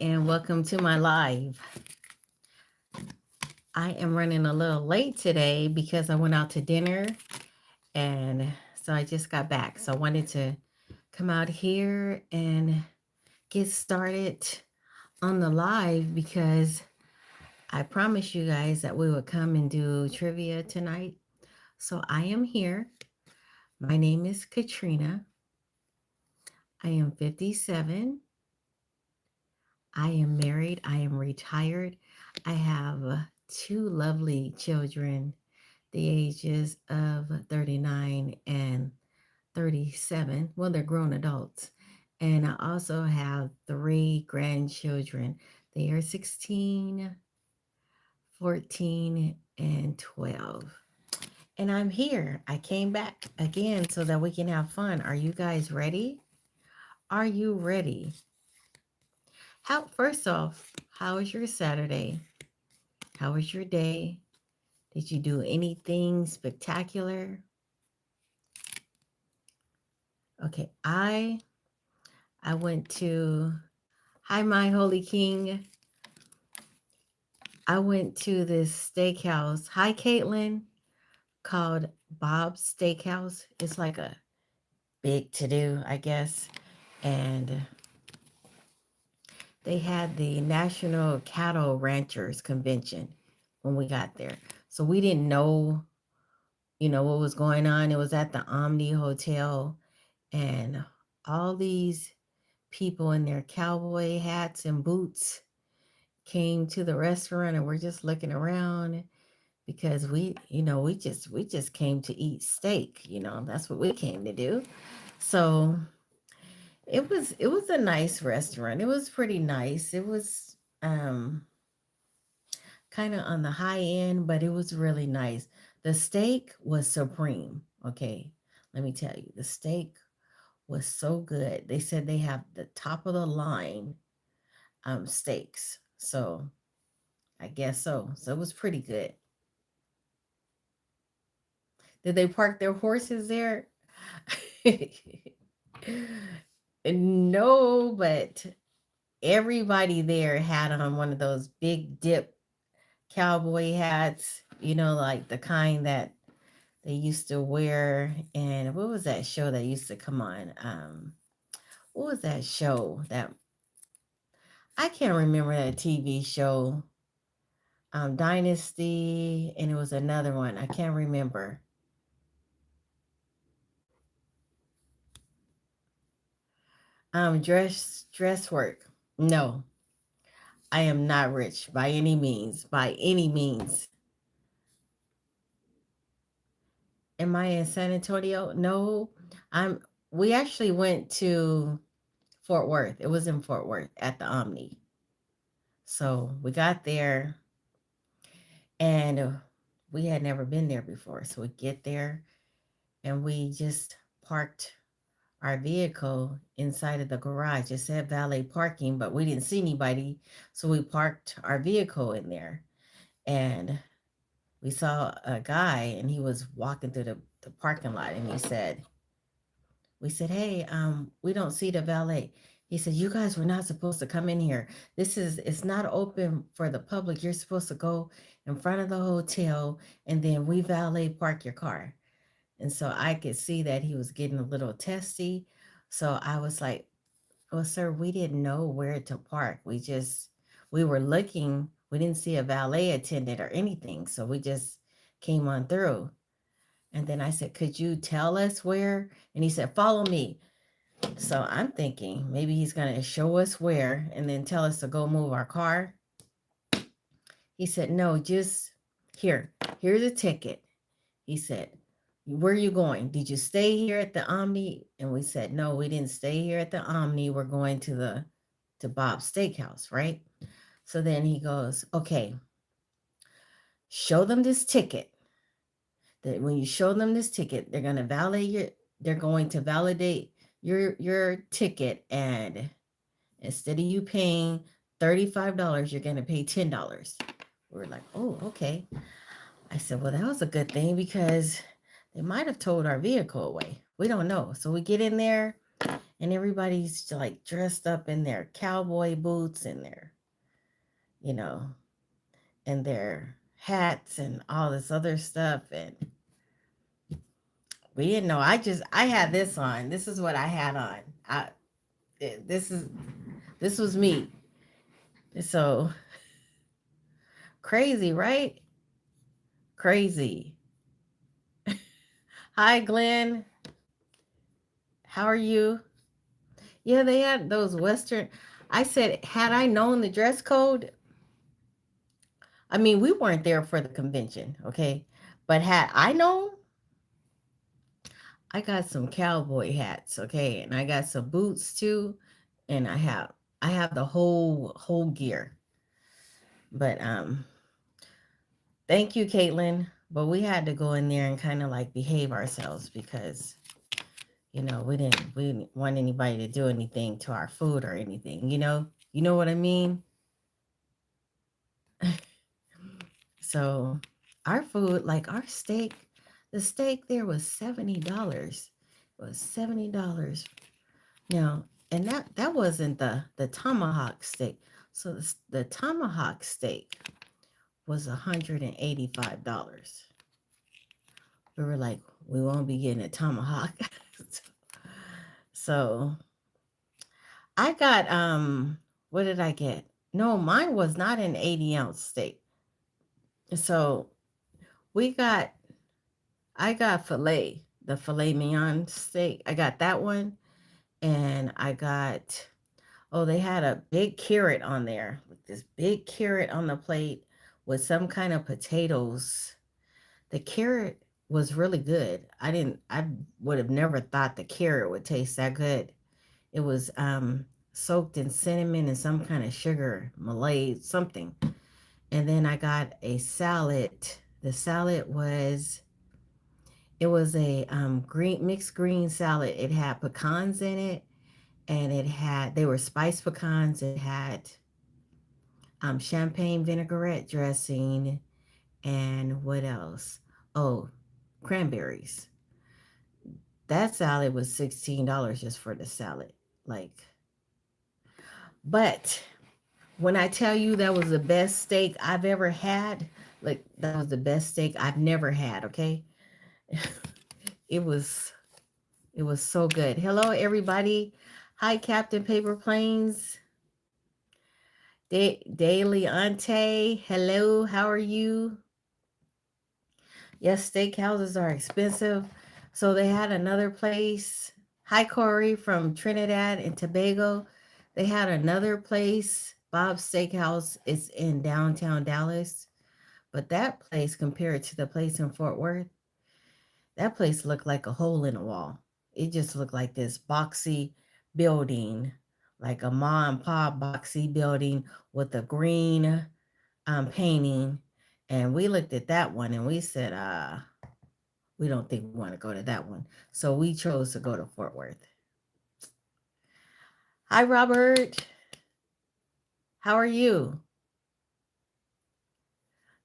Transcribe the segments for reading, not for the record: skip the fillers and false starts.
and welcome to my live. I am running a little late today because I went out to dinner and so I just got back. So I wanted to come out here and get started on the live because I promised you guys that we would come and do trivia tonight. So I am here. My name is Katrina. I am 57. I am married. I am retired. I have two lovely children, the ages of 39 and 37. Well, they're grown adults. And I also have three grandchildren. They are 16, 14, and 12. And I'm here. I came back again so that we can have fun. Are you guys ready? Are you ready? First off, how was your Saturday? How was your day? Did you do anything spectacular? Okay, I went to Hi My Holy King. I went to this steakhouse. Hi Caitlin, called Bob's Steakhouse. It's like a big to do, I guess. And they had the National Cattle Ranchers Convention when we got there. So we didn't know, what was going on. It was at the Omni Hotel and all these people in their cowboy hats and boots came to the restaurant and we're just looking around because we just came to eat steak, that's what we came to do. So it was a nice restaurant. It was pretty nice. It was kind of on the high end, but it was really nice. The steak was supreme. Okay, let me tell you, the steak was so good. They said they have the top of the line steaks. So I guess so. So it was pretty good. Did they park their horses there? No, but everybody there had on one of those big dip cowboy hats, like the kind that they used to wear. And what was that show that used to come on? What was that show that I can't remember that TV show? Dynasty, and it was another one. I can't remember. Dress work. No, I am not rich by any means. By any means. Am I in San Antonio? No, I'm. We actually went to Fort Worth. It was in Fort Worth at the Omni. So we got there, and we had never been there before. So we get there, and we just parked our vehicle inside of the garage. It said valet parking, but we didn't see anybody. So we parked our vehicle in there. And we saw a guy and he was walking through the parking lot and we said, hey, we don't see the valet. He said, you guys were not supposed to come in here. It's not open for the public. You're supposed to go in front of the hotel and then we valet park your car. And so I could see that he was getting a little testy. So I was like, well, sir, we didn't know where to park. We were looking, we didn't see a valet attendant or anything. So we just came on through. And then I said, could you tell us where? And he said, follow me. So I'm thinking maybe he's going to show us where and then tell us to go move our car. He said, no, just here's a ticket. He said, where are you going? Did you stay here at the Omni? And we said, no, we didn't stay here at the Omni. We're going to Bob's Steakhouse, right? So then he goes, okay, show them this ticket. That when you show them this ticket, they're going to validate your ticket, and instead of you paying $35, you're going to pay $10. We're like, oh, okay. I said, well, that was a good thing because they might have towed our vehicle away. We don't know. So we get in there And everybody's like dressed up in their cowboy boots and their, you know, and their hats and all this other stuff. And we didn't know. I had this on. This is what I had on. I this is this was me. So crazy, right? Crazy. Hi, Glenn. How are you? Yeah, they had those Western. I said, had I known the dress code, I mean, we weren't there for the convention, okay? But had I known, I got some cowboy hats, okay? And I got some boots too, and I have the whole gear. But thank you, Caitlin. But we had to go in there and kind of like behave ourselves because we didn't want anybody to do anything to our food or anything, you know? You know what I mean? So our food, like our steak, the steak there was $70. It was $70. Now, and that wasn't the tomahawk steak. So the tomahawk steak was $185. We were like, we won't be getting a tomahawk. So I got what did I get? No, mine was not an 80-ounce steak. So we got I got the filet mignon steak. I got that one. And I got, oh, they had a big carrot on there, with this big carrot on the plate with some kind of potatoes. The carrot was really good. I would have never thought the carrot would taste that good. It was soaked in cinnamon and some kind of sugar, Malay, something. And then I got a salad. The salad was It was a green mixed green salad. It had pecans in it, and they were spiced pecans. It had champagne vinaigrette dressing, and what else? Oh, cranberries. That salad was $16 just for the salad. Like, but when I tell you that was the best steak I've ever had, like that was the best steak I've never had. Okay, it was It was so good. Hello, everybody. Hi, Captain Paper Planes. Daily Ante. Hello, how are you? Yes, steakhouses are expensive. So they had another place. Hi, Corey from Trinidad and Tobago. They had another place, Bob's Steakhouse. It's in downtown Dallas. But that place, compared to the place in Fort Worth, that place looked like a hole in a wall. It just looked like this boxy building, like a ma and pa boxy building with a green painting. And we looked at that one and we said, we don't think we want to go to that one. So we chose to go to Fort Worth. Hi, Robert. How are you?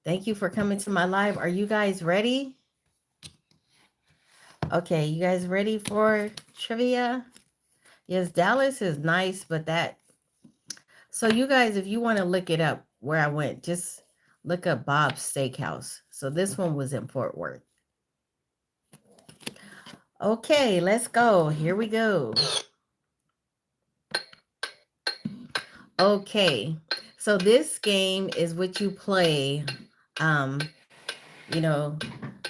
Thank you for coming to my live. Are you guys ready? Okay, you guys ready for trivia? Yes, Dallas is nice, but so you guys, if you want to look it up where I went, just look up Bob's Steakhouse. So this one was in Fort Worth. Okay, let's go. Here we go. Okay, so this game is what you play. Um, you know,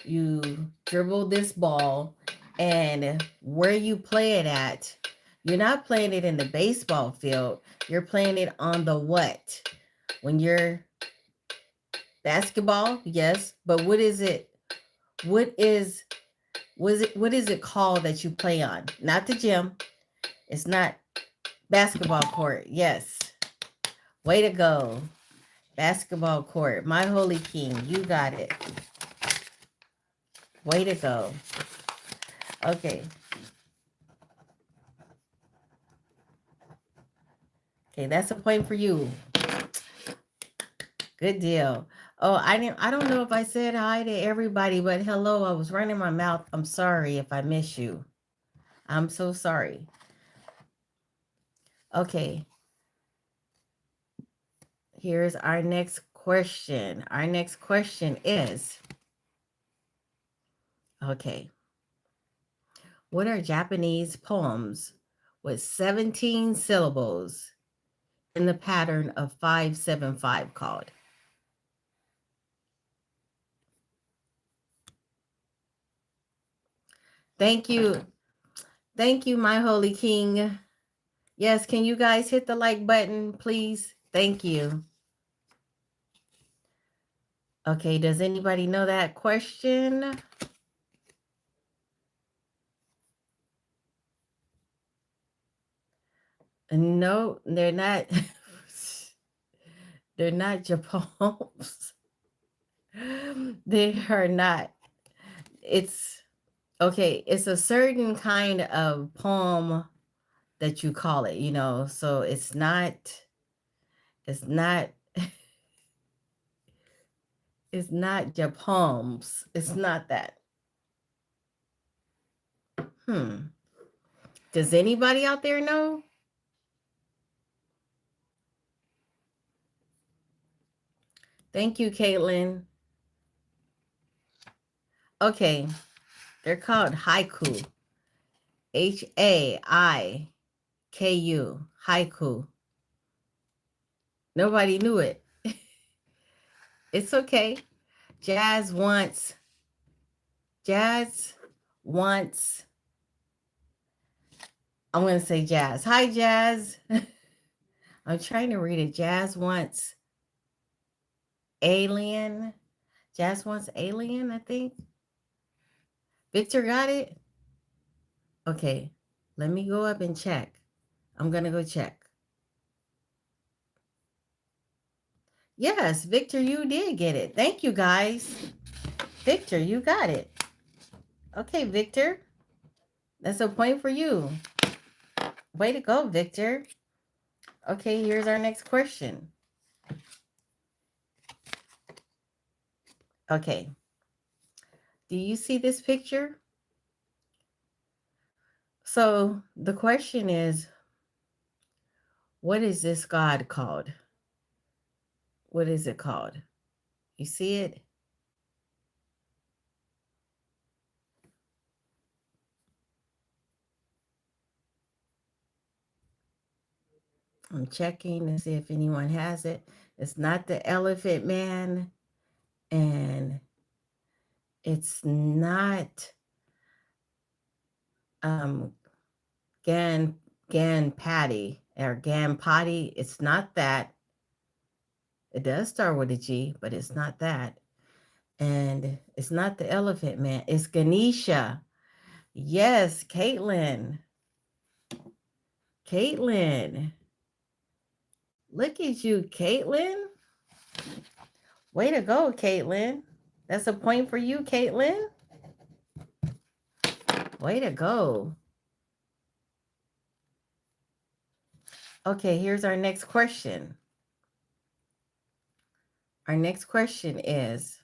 you dribble this ball, and where you play it at, you're not playing it in the baseball field. You're playing it on the what? When you're basketball, yes, but what is it? What is what is it called that you play on? Not the gym. It's not basketball court. Yes. Way to go. Basketball court. My holy king. You got it. Way to go. Okay. Okay, that's a point for you. Good deal. Oh, I don't know if I said hi to everybody, but hello. I was running my mouth. I'm sorry if I miss you. I'm so sorry. Okay, here's our next question. Our next question is, okay, what are Japanese poems with 17 syllables in the pattern of 575 called? Thank you. Thank you, my holy king. Yes, can you guys hit the like button, please? Thank you. Okay, does anybody know that question? No, they're not. They're not Japons. They are not. It's okay. It's a certain kind of poem that you call it, so it's not, it's not, it's not Japons. It's not that. Hmm. Does anybody out there know? Thank you, Caitlin. Okay, they're called haiku. Haiku. Haiku. Nobody knew it. It's okay. Jazz wants, Jazz wants, I'm going to say Jazz. Hi, Jazz. I'm trying to read it. Jazz wants alien. Jazz wants alien, I think. Victor got it? Okay, let me go up and check. I'm going to go check. Yes, Victor, you did get it. Thank you, guys. Victor, you got it. Okay, Victor. That's a point for you. Way to go, Victor. Okay, here's our next question. Okay. Do you see this picture? So the question is, what is this God called? What is it called? You see it? I'm checking to see if anyone has it. It's not the Elephant Man, and it's not um Gan Patty or Gan Potty. It's not that. It does start with a G, but it's not that. And it's not the Elephant Man. It's Ganesha. Yes, Caitlin. Caitlin. Look at you, Caitlin. Way to go, Caitlin. That's a point for you, Caitlin. Way to go. Okay, here's our next question. Our next question is,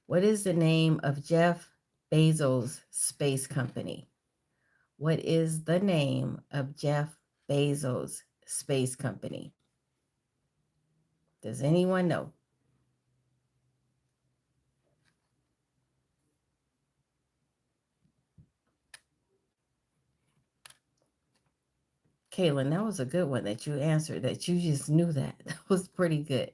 what is the name of Jeff Bezos' space company? What is the name of Jeff Bezos' space company? Does anyone know? Kaylin, that was a good one that you answered, that you just knew that. That was pretty good.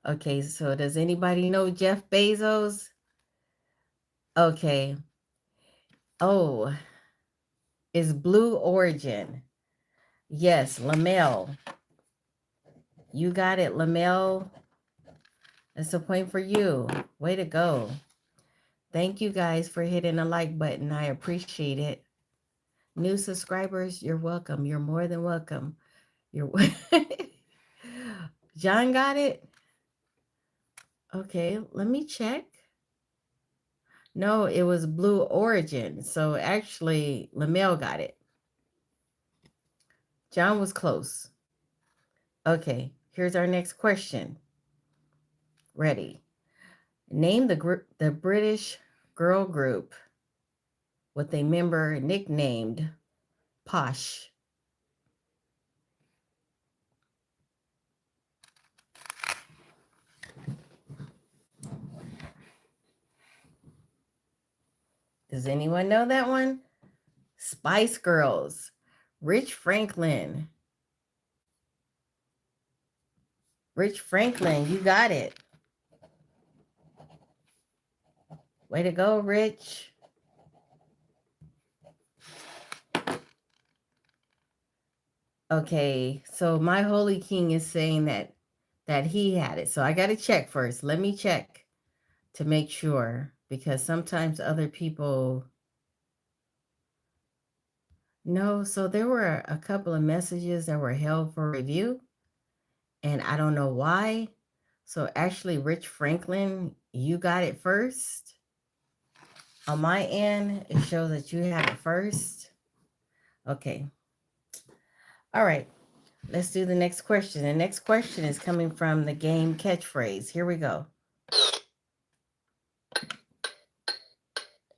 Okay, so does anybody know Jeff Bezos? Okay. Oh, it's Blue Origin. Yes, Lamel. You got it, Lamel. That's a point for you. Way to go. Thank you guys for hitting the like button. I appreciate it. New subscribers, you're welcome. You're more than welcome. You're John got it? Okay, let me check. No, it was Blue Origin. So actually, Lamel got it. John was close. Okay, here's our next question. Ready? Name the British girl group with a member nicknamed Posh. Does anyone know that one? Spice Girls. Rich Franklin. Rich Franklin, you got it. Way to go, Rich. Okay, so my holy king is saying that he had it. So I got to check first. Let me check to make sure because sometimes other people no. So there were a couple of messages that were held for review and I don't know why. So actually Rich Franklin, you got it first. On my end, it shows that you had it first. Okay. All right. Let's do the next question. The next question is coming from the game catchphrase. Here we go.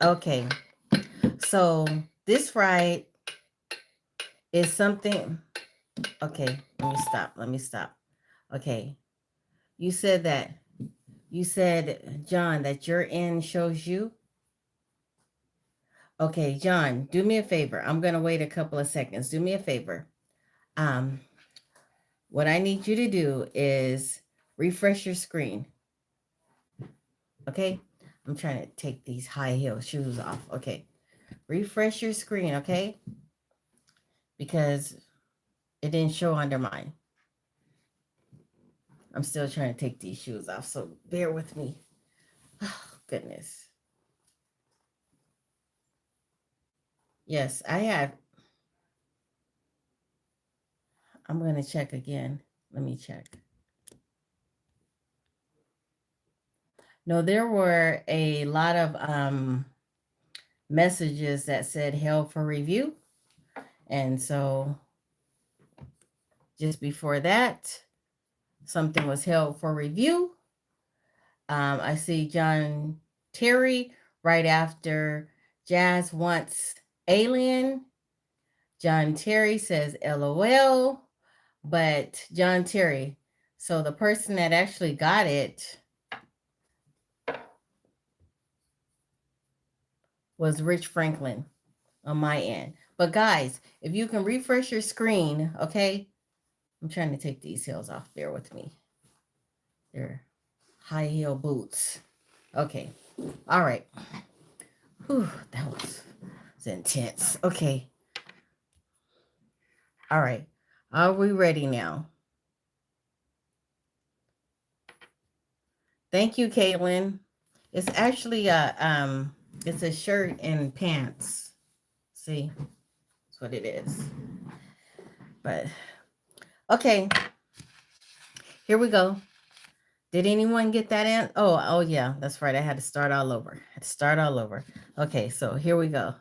Okay. So this right is something. Okay. Let me stop. Okay. You said that. You said, John, that your end shows you. Okay, John, do me a favor. I'm going to wait a couple of seconds. Do me a favor. Um, what I need you to do is refresh your screen. Okay? I'm trying to take these high heel shoes off. Okay. Refresh your screen, okay? Because it didn't show under mine. I'm still trying to take these shoes off, so bear with me. Oh, goodness. Yes, I have. I'm going to check again. Let me check. No, there were a lot of messages that said held for review. And so just before that, something was held for review. I see John Terry right after Jazz wants Alien. John Terry says LOL, but John Terry. So the person that actually got it was Rich Franklin on my end. But guys, if you can refresh your screen, okay? I'm trying to take these heels off. Bear with me. They're high heel boots. Okay. All right. Whew, that was intense. Okay. All right. Are we ready now? Thank you, Caitlin. It's actually it's a shirt and pants. See, that's what it is. But okay, here we go. Did anyone get that in? Oh yeah, that's right. I had to start all over. Okay, so here we go.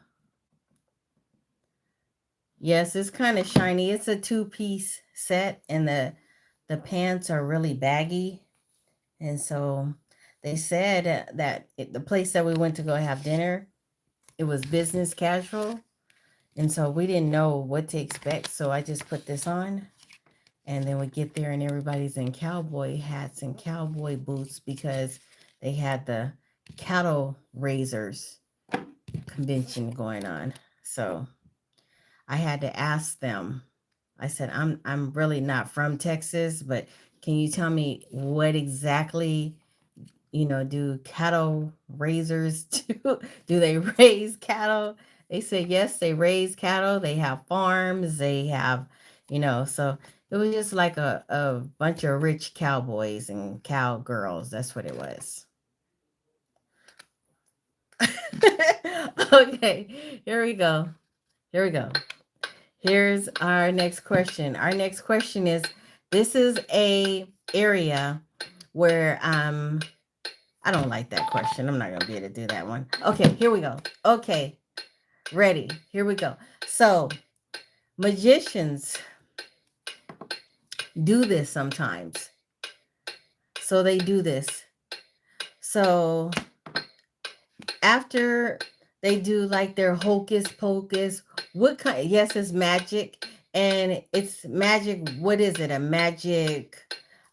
Yes, it's kind of shiny. It's a two-piece set, and the pants are really baggy. And so they said that the place that we went to go have dinner, it was business casual. And so we didn't know what to expect. So I just put this on. And then we get there and everybody's in cowboy hats and cowboy boots because they had the cattle raisers convention going on. So I had to ask them. I said, I'm really not from Texas, but can you tell me what exactly, do cattle raisers do? Do they raise cattle? They said, yes, they raise cattle. They have farms. They have, so it was just like a bunch of rich cowboys and cowgirls. That's what it was. Okay, here we go. Here's our next question. Our next question is, this is a area where I don't like that question. I'm not going to be able to do that one. Okay, here we go. Okay, ready. Here we go. So, magicians do this sometimes. So they do this. So after they do like their hocus pocus, what kind? Yes, it's magic, and it's magic. What is it? A magic?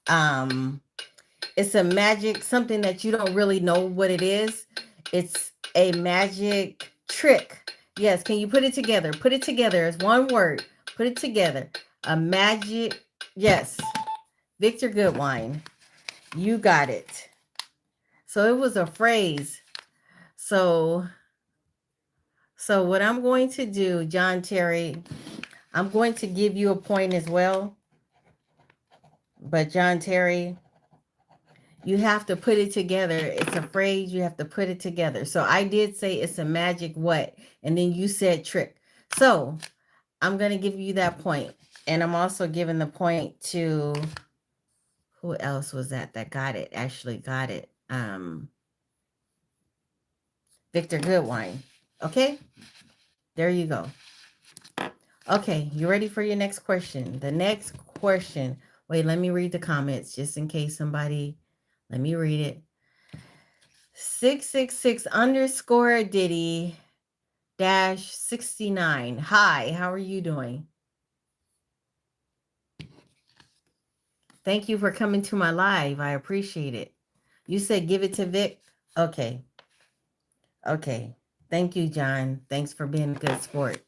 It's a magic something that you don't really know what it is. It's A magic trick. Yes, can you put it together? Put it together as one word. Put it together. A magic. Yes. Victor Goodwine. You got it. So it was a phrase. So what I'm going to do, John Terry, I'm going to give you a point as well. But John Terry, you have to put it together. It's a phrase. You have to put it together. So I did say it's a magic what? And then you said trick. So I'm going to give you that point. And I'm also giving the point to who else was that got it? Actually got it. Victor Goodwine. Okay? There you go. Okay, you ready for your next question? The next question. Wait, let me read the comments just in case somebody. Let me read it. 666 underscore Diddy dash 69. Hi, how are you doing? Thank you for coming to my live. I appreciate it. You said give it to Vic? Okay. Okay. Thank you, John. Thanks for being a good sport.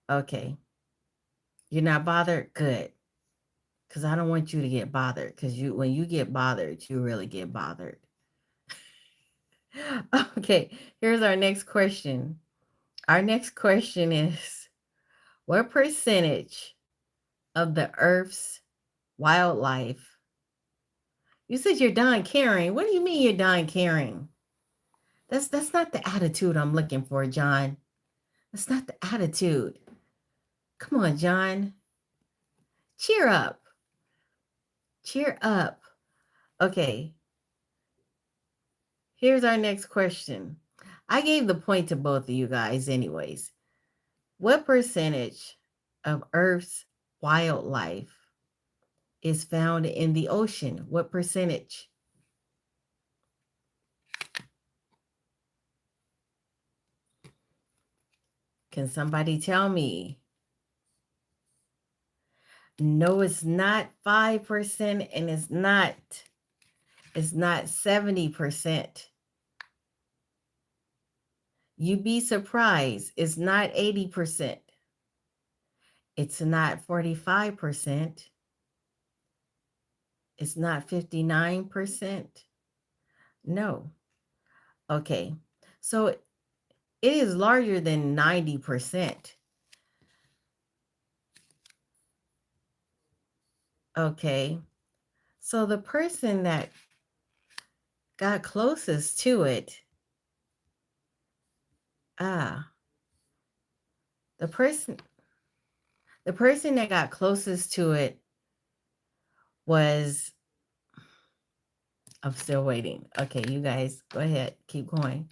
Okay. You're not bothered? Good. Because I don't want you to get bothered. Because when you get bothered, you really get bothered. Okay. Here's our next question. Our next question is, what percentage of the Earth's wildlife? You said you're done caring. What do you mean you're done caring? That's not the attitude I'm looking for, John. That's not the attitude. Come on, John. Cheer up. Cheer up. Okay. Here's our next question. I gave the point to both of you guys anyways. What percentage of Earth's wildlife is found in the ocean? What percentage? Can somebody tell me? No, it's not 5% and it's not 70%. You'd be surprised. It's not 80%. It's not 45%. It's not 59%. No. Okay. So it is larger than 90%. Okay. So the person that got closest to it, the person that got closest to it was, I'm still waiting. Okay, you guys go ahead. Keep going.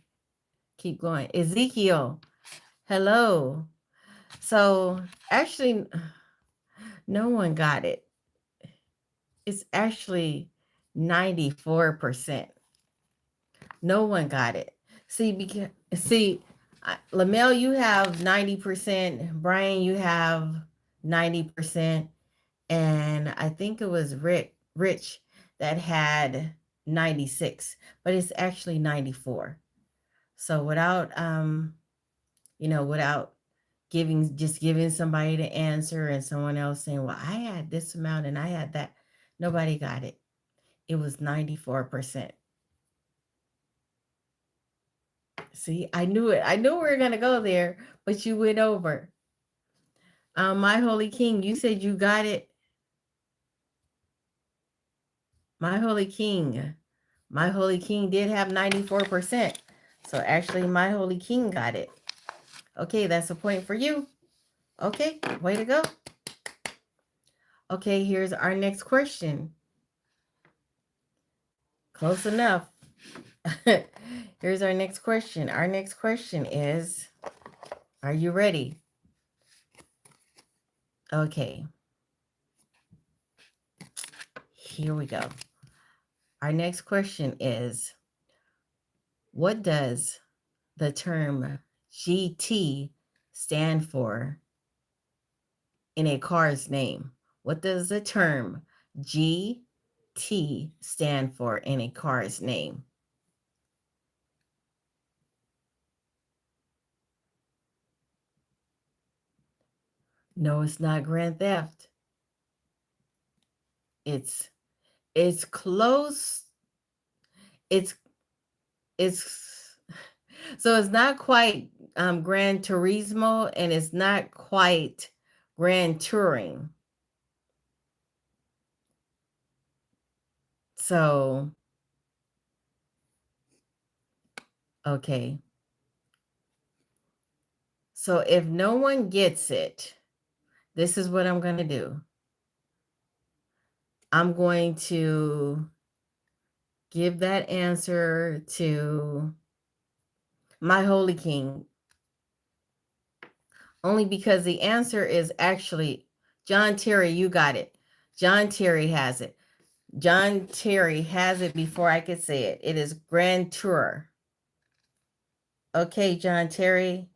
Keep going. Ezekiel. Hello. So actually, no one got it. It's actually 94%. No one got it. Lamel, you have 90%. Brian, you have 90%. And I think it was Rich that had 96, but it's actually 94. So without without giving somebody the answer and someone else saying, well, I had this amount and I had that, nobody got it. It was 94%. See, I knew it. I knew we were going to go there, but you went over. My Holy King, you said you got it. My Holy King did have 94%. So actually, My Holy King got it. Okay, that's a point for you. Okay, way to go. Okay, here's our next question. Close enough. Here's our next question. Our next question is, are you ready? Okay. Here we go. Our next question is, what does the term GT stand for in a car's name? What does the term GT stand for in a car's name? No, it's not grand theft. It's it's close. It's it's so it's not quite Gran Turismo and it's not quite Grand Touring. So, okay. So if no one gets it, this is what I'm going to do. I'm going to give that answer to my Holy King, only because the answer is actually John Terry. You got it. John Terry has it. John Terry has it before I could say it. It is Grand Tour. Okay, John Terry,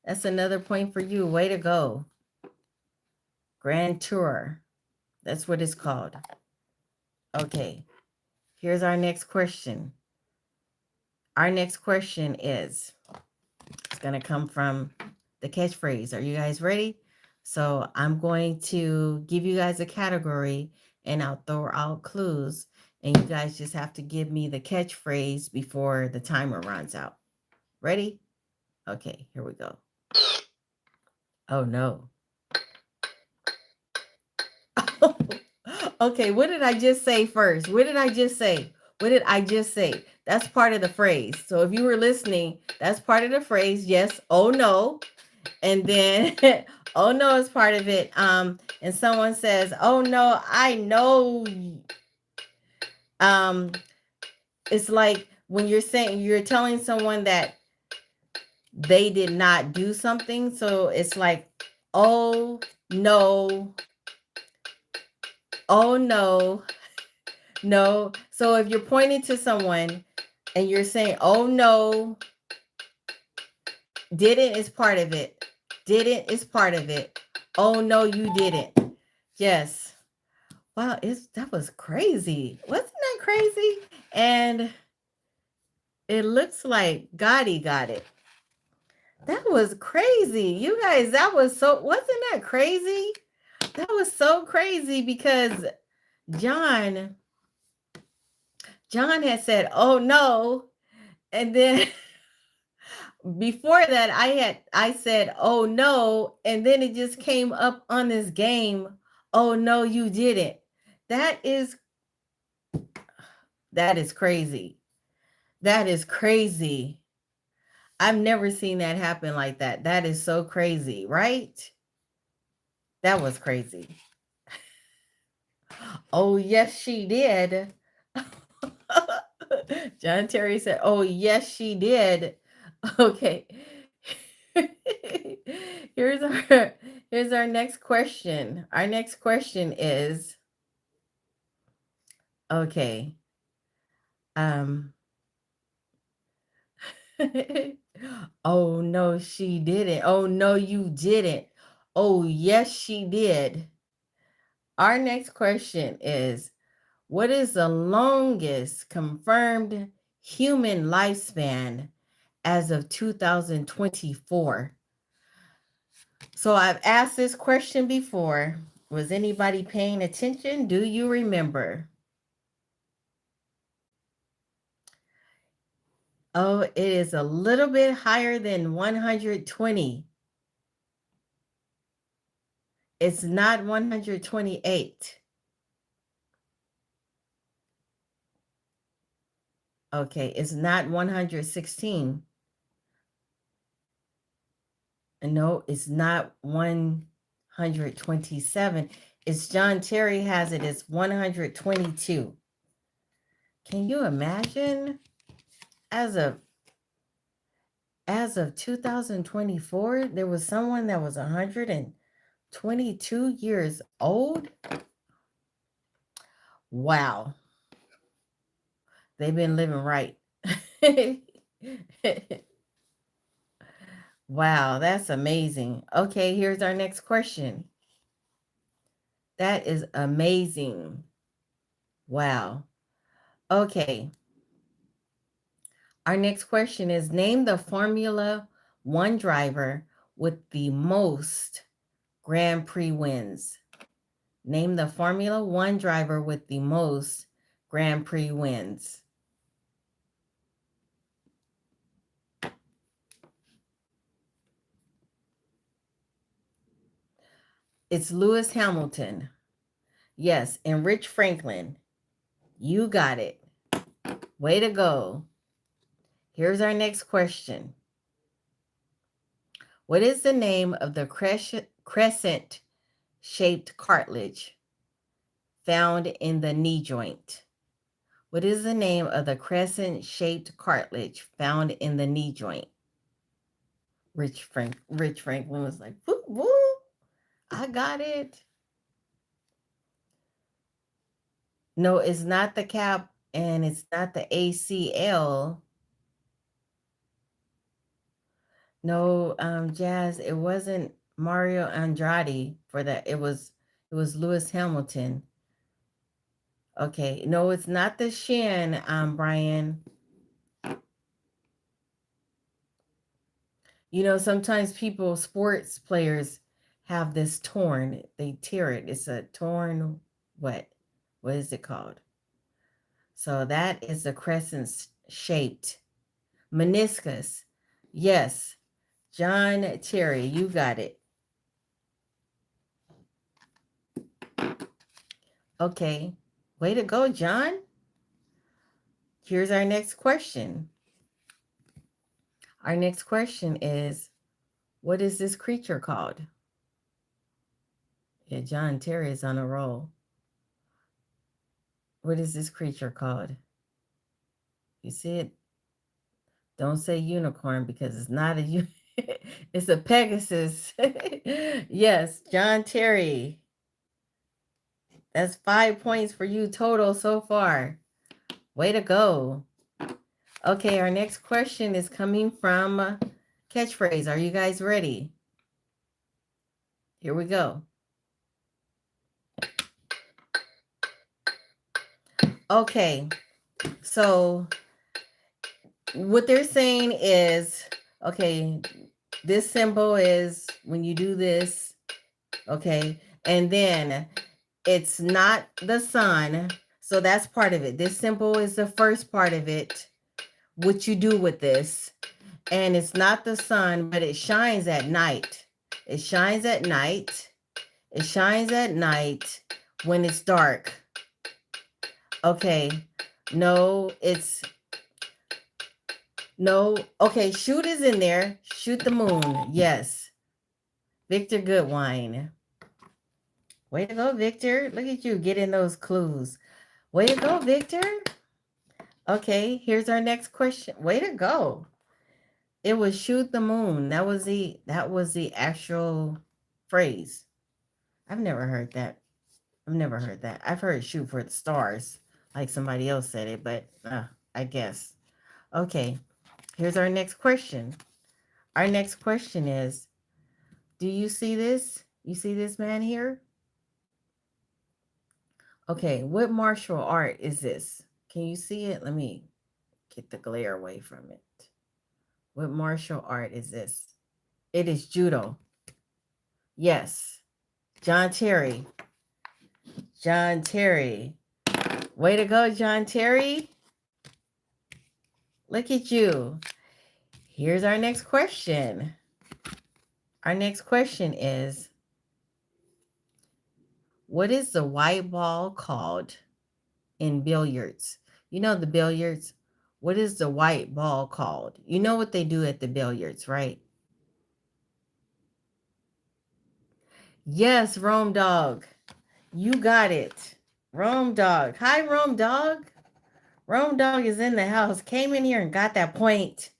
that's another point for you. Way to go. Grand Tour. That's what it's called. Okay, here's our next question. Our next question is, it's going to come from the catchphrase. Are you guys ready? So I'm going to give you guys a category and I'll throw out clues. And you guys just have to give me the catchphrase before the timer runs out. Ready? Okay, here we go. Oh no. Okay, what did I just say first? What did I just say? What did I just say? That's part of the phrase. So if you were listening, that's part of the phrase. Yes, oh no. And then oh no is part of it. And someone says, "Oh no, I know." It's like when you're telling someone that they did not do something. So it's like, "Oh no. Oh no." No. So if you're pointing to someone and you're saying, "Oh no," didn't is part of it. Didn't is part of it. Oh no, you didn't. Yes. Wow, that was crazy. Wasn't that crazy? And it looks like Gotti got it. That was crazy. You guys, wasn't that crazy? That was so crazy because John had said, "Oh no." And then before that I said, "Oh no," and then it just came up on this game. "Oh no, you didn't." That is crazy. That is crazy. I've never seen that happen like that. That is so crazy, right? That was crazy. Oh yes, she did. John Terry said, "Oh yes, she did." Okay. here's our here's our next question. Our next question is, okay. Um Oh no, she didn't. Oh no, you didn't. Oh yes, she did. Our next question is, what is the longest confirmed human lifespan as of 2024? So I've asked this question before. Was anybody paying attention? Do you remember? Oh, it is a little bit higher than 120. It's not 128. Okay, it's not 116. No, it's not 127. It's John Terry has it as 122. Can you imagine? As of 2024, there was someone that was 122 years old. Wow. They've been living right. Wow, that's amazing. Okay, here's our next question. That is amazing. Wow. Okay. Our next question is, name the Formula One driver with the most Grand Prix wins. Name the Formula One driver with the most Grand Prix wins. It's Lewis Hamilton. Yes, and Rich Franklin. You got it. Way to go. Here's our next question. What is the name of the crescent-shaped cartilage found in the knee joint? What is the name of the crescent-shaped cartilage found in the knee joint? Rich Franklin was like, woo, woo, I got it. No, it's not the cap and it's not the ACL. No, Jazz, it wasn't Mario Andrade for that. It was Lewis Hamilton. Okay. No, it's not the shin, Brian. You know, sometimes sports players have this torn. They tear it. It's a torn what? What is it called? So that is the crescent shaped meniscus. Yes. John Terry, you got it. Okay. Way to go, John. Here's our next question. Our next question is, what is this creature called? Yeah, John Terry is on a roll. What is this creature called? You see it? Don't say unicorn because it's not a it's a Pegasus. Yes, John Terry. That's 5 points for you total so far. Way to go. Okay, our next question is coming from Catchphrase. Are you guys ready? Here we go. Okay, so what they're saying is, okay, this symbol is when you do this, okay, and then it's not the sun, so that's part of it. This symbol is the first part of it, what you do with this, and it's not the sun, but it shines at night. It shines at night. It shines at night when it's dark. Okay, no, okay, shoot is in there. Shoot the moon. Yes. Victor Goodwine. Way to go, Victor. Look at you getting those clues. Way to go, Victor. Okay, here's our next question. Way to go. It was shoot the moon. That was the actual phrase. I've never heard that. I've heard shoot for the stars, like somebody else said it, but I guess. Okay, here's our next question. Our next question is, do you see this? You see this man here? Okay, what martial art is this? Can you see it? Let me get the glare away from it. What martial art is this? It is judo. Yes. John Terry. John Terry. Way to go, John Terry. Look at you. Here's our next question. Our next question is, what is the white ball called in billiards? You know the billiards? What is the white ball called? You know what they do at the billiards, right? Yes, Rome Dog. You got it. Rome Dog. Hi, Rome Dog. Rome Dog is in the house. Came in here and got that point.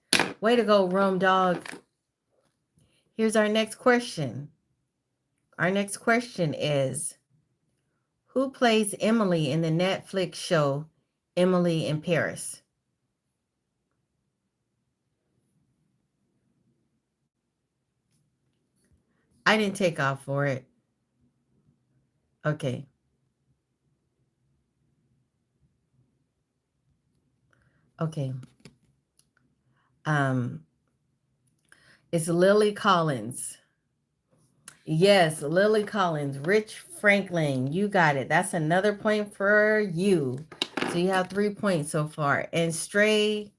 Way to go, Rome Dog. Here's our next question. Our next question is, who plays Emily in the Netflix show Emily in Paris? I didn't take off for it. Okay. Okay. Um, it's Lily Collins. Yes, Lily Collins, Rich Franklin. You got it. That's another point for you. So you have 3 points so far. And Stray.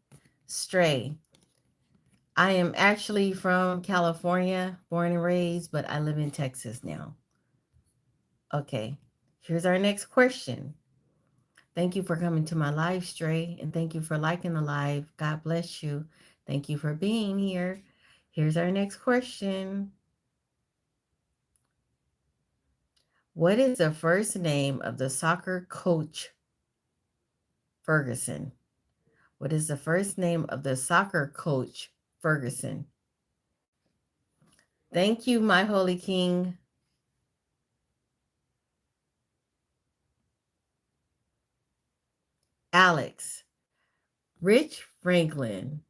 I am actually from California, born and raised, but I live in Texas now. Okay, here's our next question. Thank you for coming to my live, Stray, and thank you for liking the live. God bless you. Thank you for being here. Here's our next question. What is the first name of the soccer coach Ferguson? What is the first name of the soccer coach Ferguson? Thank you, my holy king. Alex, Rich Franklin.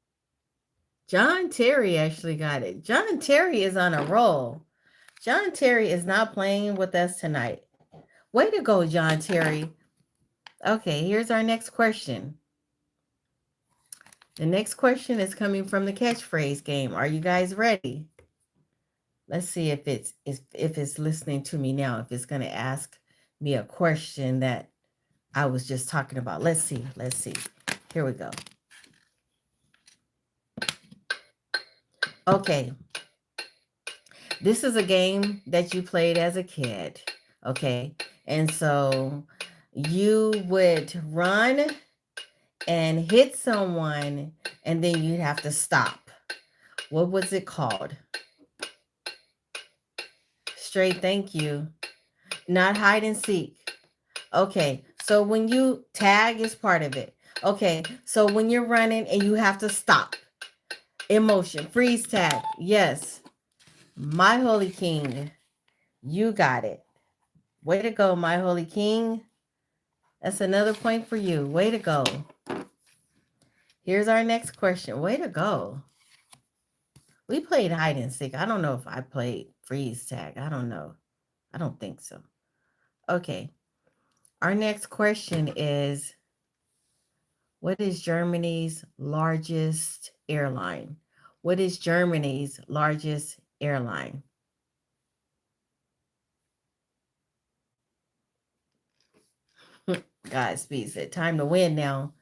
John Terry actually got it. John Terry is on a roll. John Terry is not playing with us tonight. Way to go, John Terry. Okay, here's our next question. The next question is coming from the catchphrase game. Are you guys ready? Let's see if it's listening to me now, if it's going to ask me a question that I was just talking about. Let's see. Here we go. Okay. This is a game that you played as a kid. Okay. And so you would run and hit someone, and then you'd have to stop. What was it called? Straight, thank you. Not hide and seek. Okay, so when you tag is part of it. Okay, so when you're running and you have to stop. Emotion, freeze tag. Yes. My holy king, you got it. Way to go, my holy king. That's another point for you. Way to go. Here's our next question. Way to go. We played hide and seek. I don't know if I played freeze tag. I don't know. I don't think so. Okay. Our next question is, what is Germany's largest airline? What is Germany's largest airline? Godspeed said, time to win now.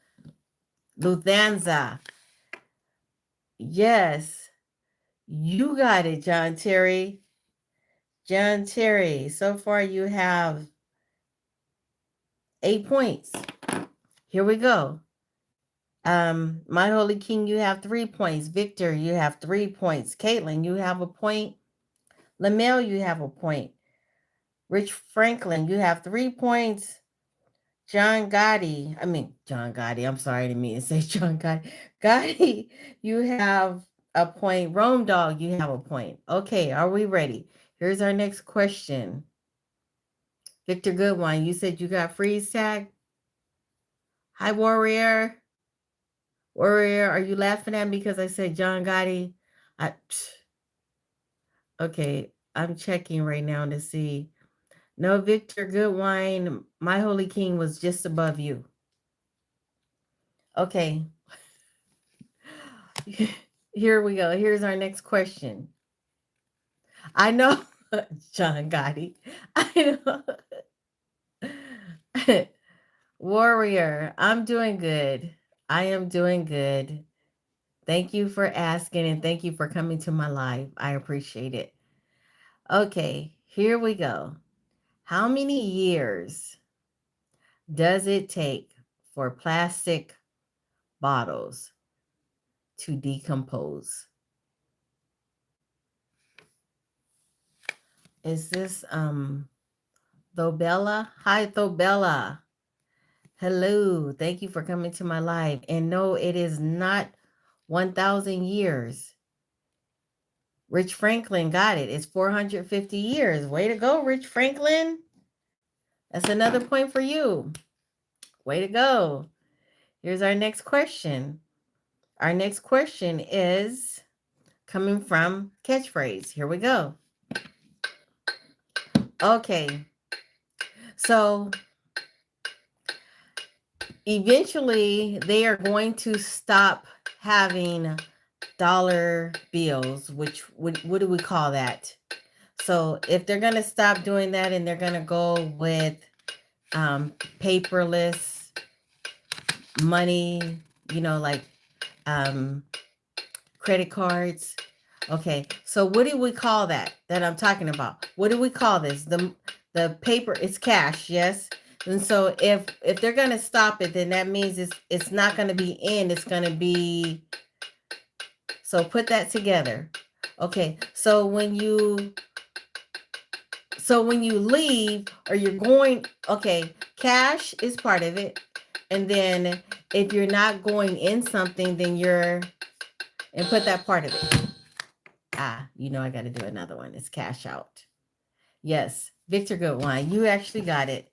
Lufthansa. Yes. You got it, John Terry. John Terry, so far you have 8 points. Here we go. My holy king, you have 3 points. Victor, you have 3 points. Caitlin, you have a point. Lamel, you have a point. Rich Franklin, you have 3 points. John Gotti, I'm sorry, I didn't mean to say John Gotti. Gotti, you have a point. Rome Dog, you have a point. Okay, are we ready? Here's our next question. Victor Goodwine, you said you got freeze tag? Hi, Warrior. Warrior, are you laughing at me because I said John Gotti? Okay, I'm checking right now to see. No, Victor Goodwine, my holy king was just above you. Okay. Here we go. Here's our next question. I know, John Gotti. I know. Warrior, I'm doing good. I am doing good. Thank you for asking, and thank you for coming to my live. I appreciate it. Okay, here we go. How many years does it take for plastic bottles to decompose? Is this Thobella? Hi, Thobella. Hello. Thank you for coming to my live. And no, it is not 1,000 years. Rich Franklin got it. It's 450 years. Way to go, Rich Franklin. That's another point for you. Way to go. Here's our next question. Our next question is coming from catchphrase. Here we go. Okay. So eventually they are going to stop having dollar bills, which what do we call that? So if they're going to stop doing that and they're going to go with paperless money, like um, credit cards. Okay, so what do we call that I'm talking about? What do we call this? The paper, it's cash, yes. And so if they're gonna stop it, then that means it's not gonna be in, it's gonna be, so put that together. Okay, so when you leave or you're going, okay, cash is part of it. And then if you're not going in something, then and put that part of it. I got to do another one. It's cash out. Yes, Victor Goodwine, you actually got it.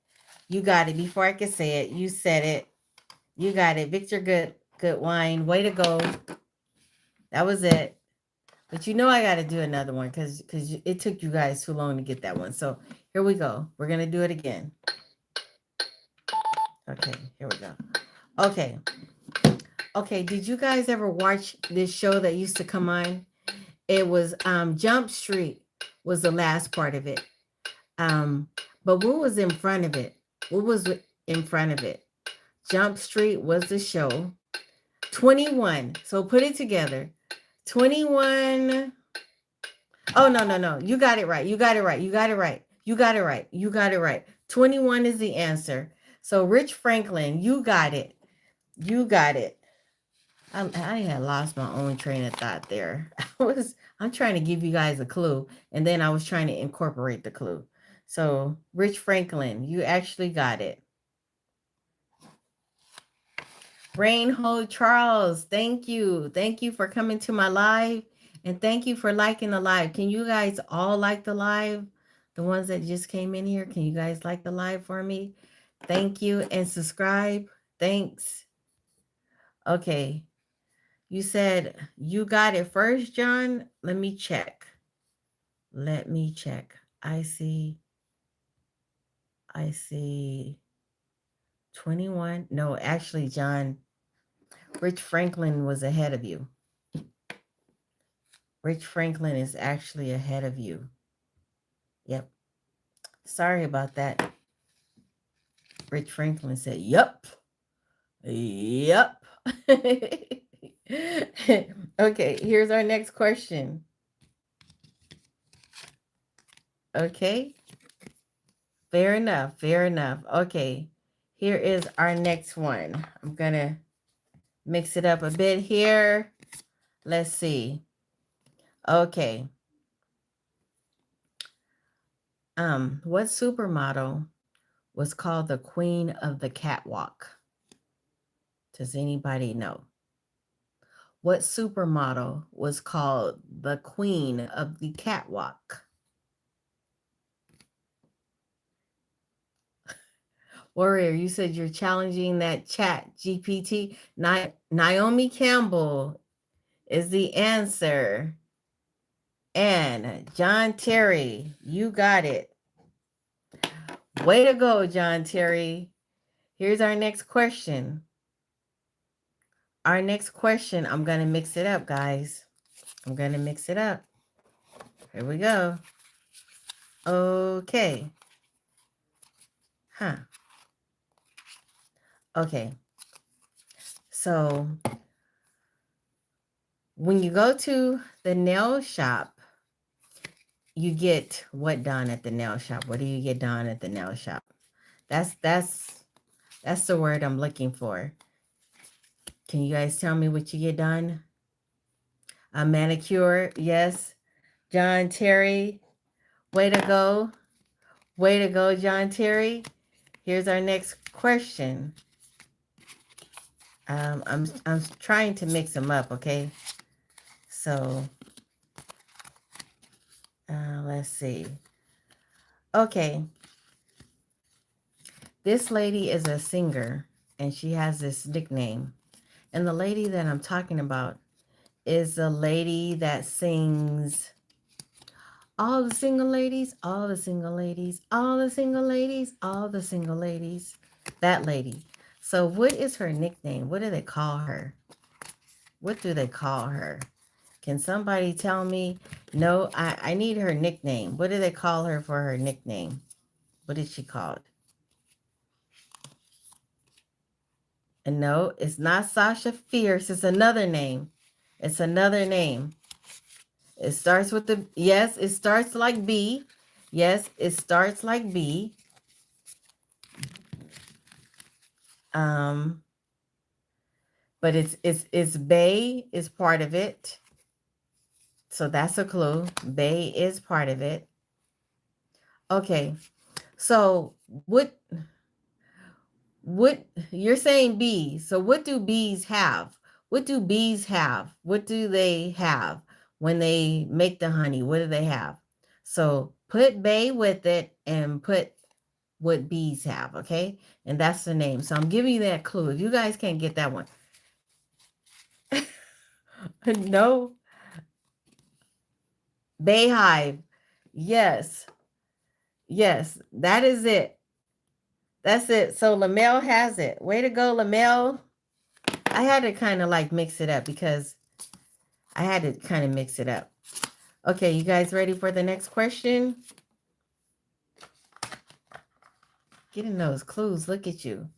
You got it before I could say it. You said it. You got it. Victor Goodwine, way to go. That was it. But I got to do another one because it took you guys too long to get that one. So here we go. We're going to do it again. Okay, here we go. Okay. Okay, did you guys ever watch this show that used to come on? It was Jump Street was the last part of it. But what was in front of it? What was in front of it? Jump Street was the show. 21. So put it together. 21. Oh, no. You got it right. You got it right. You got it right. You got it right. You got it right. 21 is the answer. So Rich Franklin, you got it. You got it. I had lost my own train of thought there. I'm trying to give you guys a clue, and then I was trying to incorporate the clue. So, Rich Franklin, you actually got it. Reinhold Charles, thank you. Thank you for coming to my live, and thank you for liking the live. Can you guys all like the live? The ones that just came in here, can you guys like the live for me? Thank you, and subscribe. Thanks. Okay. You said you got it first, John. Let me check. I see 21. No, actually, John, Rich Franklin was ahead of you. Rich Franklin is actually ahead of you. Yep. Sorry about that. Rich Franklin said, yep. Yep. Okay, here's our next question. Okay. Fair enough. Okay. Here is our next one. I'm going to mix it up a bit here. Let's see. Okay. What supermodel was called the Queen of the Catwalk? Does anybody know? What supermodel was called the Queen of the Catwalk? Warrior, you said you're challenging that chat GPT. Naomi Campbell is the answer. And John Terry, you got it. Way to go, John Terry. Here's our next question. I'm going to mix it up, guys. I'm going to mix it up. Here we go. Okay. Okay. So when you go to the nail shop, you get what done at the nail shop? What do you get done at the nail shop? That's the word I'm looking for. Can you guys tell me what you get done? A manicure, yes. John Terry, way to go. Way to go, John Terry. Here's our next question. I'm trying to mix them up, okay? So, let's see. Okay. This lady is a singer, and she has this nickname. And the lady that I'm talking about is the lady that sings all the single ladies, all the single ladies, all the single ladies, all the single ladies. That lady. So what is her nickname? What do they call her? What do they call her? Can somebody tell me? No, I need her nickname. What do they call her for her nickname? What is she called? And no, it's not Sasha Fierce. It's another name. It's another name. It starts with the, yes, it starts like B. Yes, it starts like B. Um, but it's Bay is part of it. So that's a clue. Bay is part of it. Okay. So what you're saying bees. So what do bees have? What do bees have? What do they have when they make the honey? What do they have? So put bay with it and put what bees have, okay? And that's the name. So I'm giving you that clue. If you guys can't get that one. No. Bayhive. Yes. Yes. That is it. That's it. So Lamel has it. Way to go, Lamel. I had to kind of like mix it up because I had to kind of mix it up. Okay, you guys ready for the next question? Getting those clues. Look at you.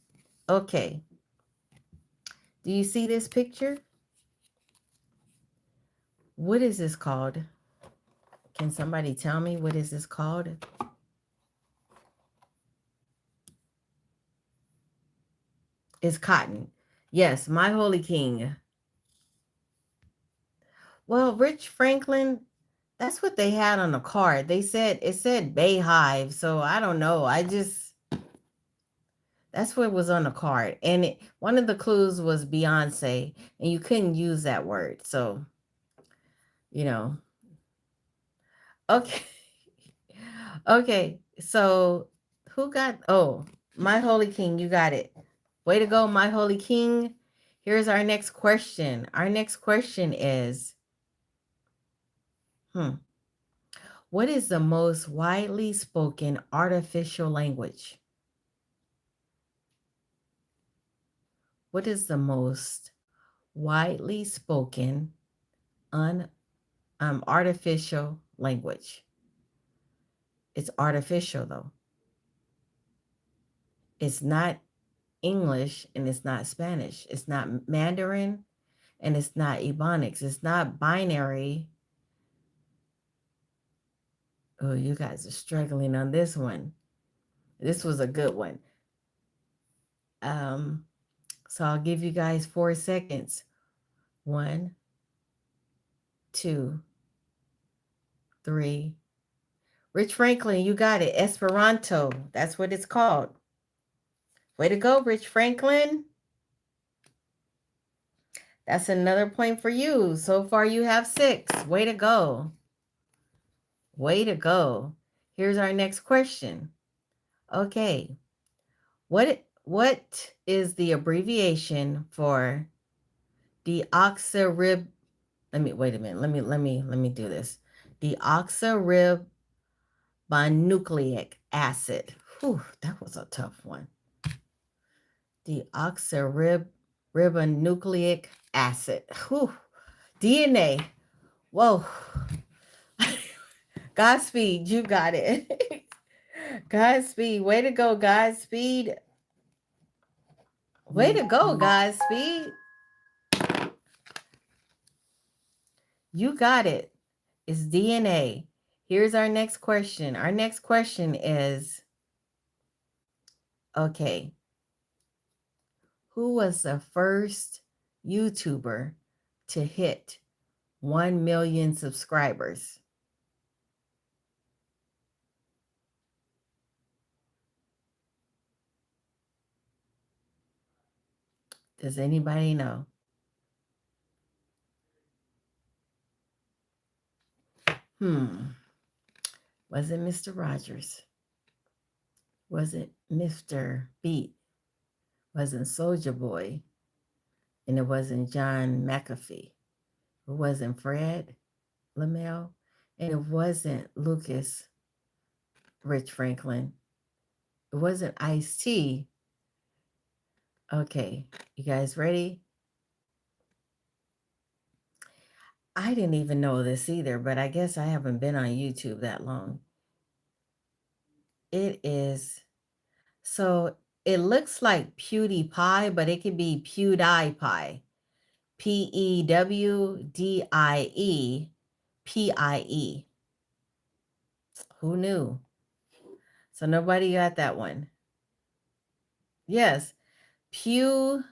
Okay. Do you see this picture? What is this called? Can somebody tell me what is this called? It's cotton. Yes, my holy king. Well, Rich Franklin, that's what they had on the card. They said it said Bayhive, so I don't know. That's what was on the card. And one of the clues was Beyonce, and you couldn't use that word. So, you know. Okay. Okay. So, who got my holy king, you got it. Way to go, my holy king. Here's our next question. Our next question is what is the most widely spoken artificial language? What is the most widely spoken artificial language? It's artificial though. It's not English and it's not Spanish. It's not Mandarin and it's not Ebonics. It's not binary. Oh, you guys are struggling on this one. This was a good one. So I'll give you guys 4 seconds. 1, 2, 3. Rich Franklin, you got it. Esperanto. That's what it's called. Way to go, Rich Franklin. That's another point for you. So far, you have 6. Way to go. Way to go. Here's our next question. Okay. What is the abbreviation for deoxyrib? Wait a minute. Let me do this. Deoxyribonucleic acid. Whew, that was a tough one. Deoxyribonucleic acid. Whew. DNA. Whoa. Godspeed, you got it. Godspeed. Way to go, Godspeed. Way to go, Godspeed. You got it. It's DNA. Here's our next question. Our next question is, okay, who was the first YouTuber to hit 1 million subscribers? Does anybody know? Was it Mr. Rogers? Was it Mr. Beat? Wasn't Soldier Boy? And it wasn't John McAfee. It wasn't Fred Lamel. And it wasn't Lucas Rich Franklin. It wasn't Ice-T. Okay, you guys ready? I didn't even know this either, but I guess I haven't been on YouTube that long. It is, so it looks like PewDiePie, but it could be PewDiePie. PEWDIEPIE. Who knew? So nobody got that one. Yes, PewDiePie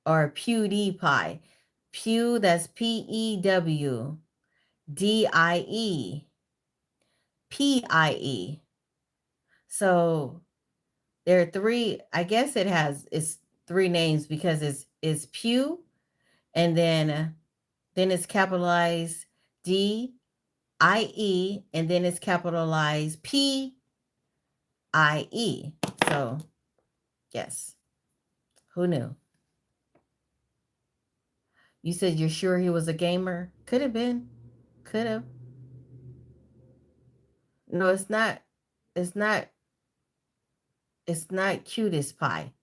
or PewDiePie. Pew, that's PEWDIEPIE. So there are three. I guess it's three names because it's Pew, and then it's capitalized DIE, and then it's capitalized PIE. So yes, who knew? You said you're sure he was a gamer? Could have been. Could have. No, it's not. It's not. It's not cutest pie.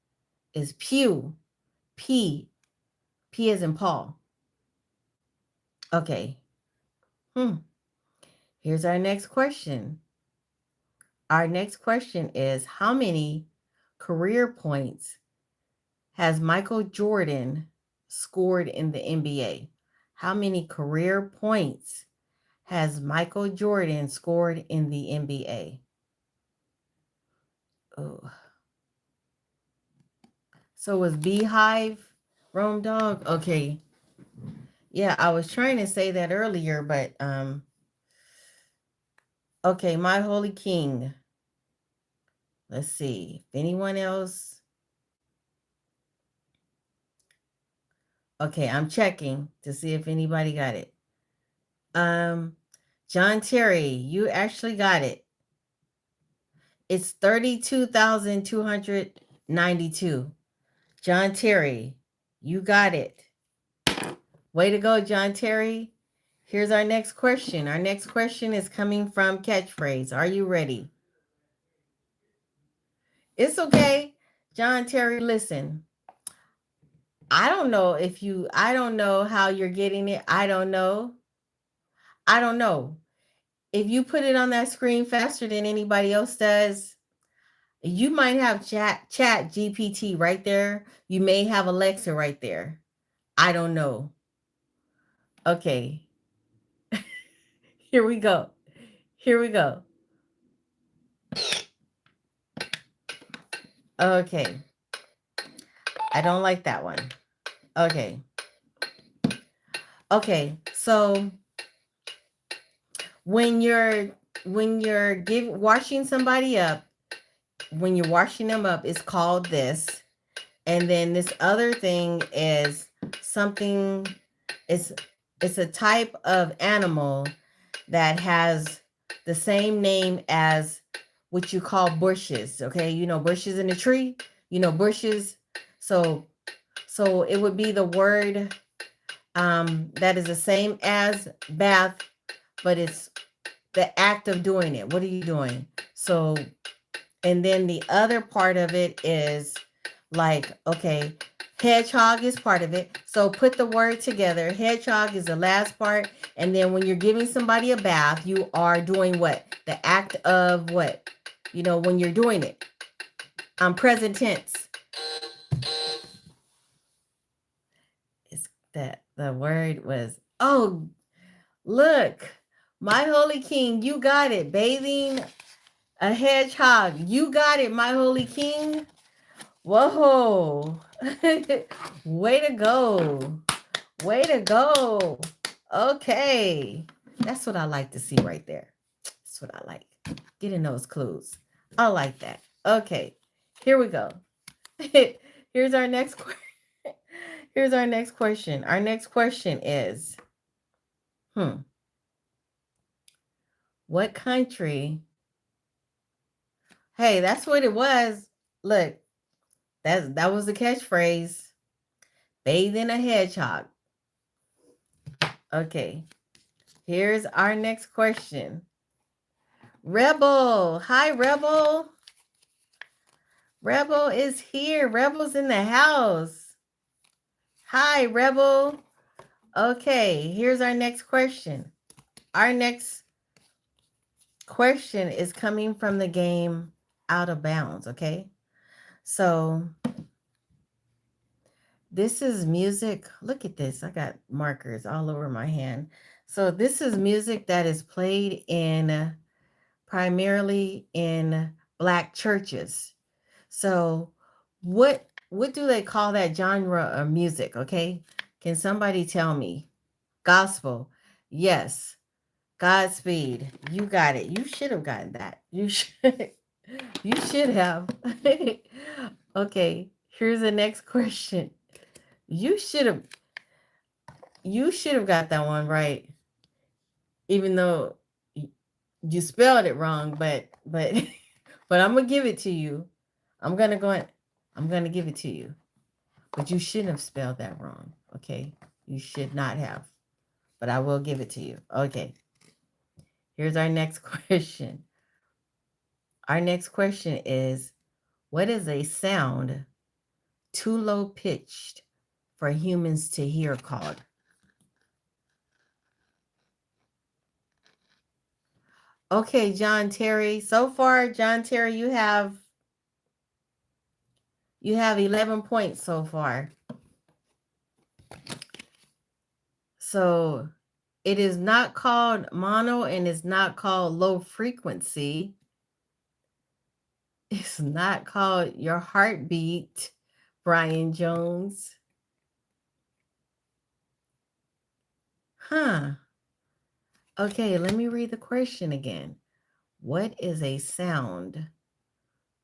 It's Pew. P. P as in Paul. Okay. Here's our next question. Our next question is, how many career points has Michael Jordan scored in the NBA? How many career points has Michael Jordan scored in the NBA? Oh. So was Beehive Rome Dog? Okay. Yeah, I was trying to say that earlier, but okay, My Holy King. Let's see. Anyone else? Okay, I'm checking to see if anybody got it. John Terry, you actually got it. It's 32,292. John Terry, you got it. Way to go, John Terry. Here's our next question. Our next question is coming from Catchphrase. Are you ready? It's okay. John Terry, listen. I don't know how you're getting it. I don't know. If you put it on that screen faster than anybody else does, you might have chat GPT right there. You may have Alexa right there. I don't know. Okay. Here we go. Okay. I don't like that one. Okay. So when you're washing somebody up, when you're washing them up, it's called this. And then this other thing is something, it's a type of animal that has the same name as what you call bushes. Okay, you know bushes in a tree, bushes. So it would be the word that is the same as bath, but it's the act of doing it. What are you doing? So, and then the other part of it is like, okay, hedgehog is part of it. So put the word together. Hedgehog is the last part. And then when you're giving somebody a bath, you are doing what? The act of what? When you're doing it. Present tense. It's that the word was, oh, look, My Holy King, you got it. Bathing a hedgehog. You got it, My Holy King. Whoa. Way to go. Okay. That's what I like to see right there. That's what I like. Getting those clues. I like that. Okay. Here we go. Here's our next question. Here's our next question. Our next question is, what country? Hey, that's what it was. Look, that was the catchphrase. Bathe in a hedgehog. Okay. Here's our next question. Rebel. Hi, Rebel. Rebel is here. Rebel's in the house. Hi, Rebel. Okay, here's our next question. Our next question is coming from the game Out of Bounds, okay? So this is music. Look at this. I got markers all over my hand. So this is music that is played in primarily in black churches. So what do they call that genre of music, okay? Can somebody tell me? Gospel. Yes. Godspeed. You got it. You should have gotten that. You should you should have. Okay, here's the next question. You should have you should have got that one right, even though you spelled it wrong, but but I'm gonna give it to you. I'm gonna go and I'm gonna give it to you. But you shouldn't have spelled that wrong. Okay. You should not have. But I will give it to you. Okay. Here's our next question. Our next question is, what is a sound too low pitched for humans to hear called? Okay, John Terry. So far, John Terry, you have 11 points so far. So it is not called mono and it's not called low frequency. It's not called your heartbeat, Brian Jones. Huh. Okay, let me read the question again. What is a sound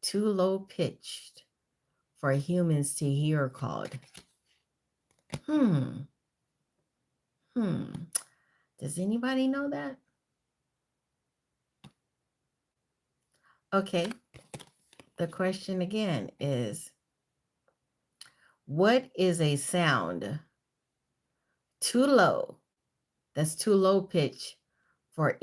too low pitched for humans to hear called? Hmm. Hmm. Does anybody know that? Okay. The question again is, what is a sound too low? That's too low pitch for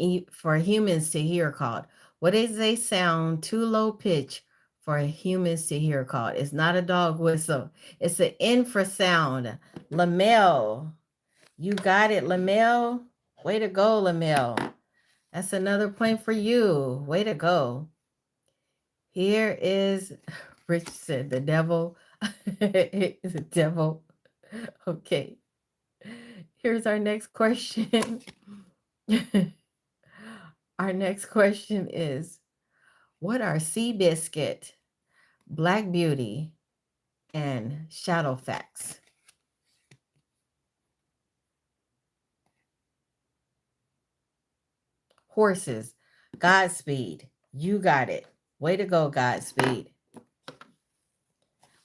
humans to hear called. What is a sound too low pitch for humans to hear called? It's not a dog whistle. It's an infrasound. Lamel. You got it, Lamel. Way to go, Lamel. That's another point for you. Way to go. Here is Rich said the devil. The devil. Okay. Here's our next question. Our next question is, what are Seabiscuit, Black Beauty, and Shadowfax? Horses. Godspeed. You got it. Way to go, Godspeed.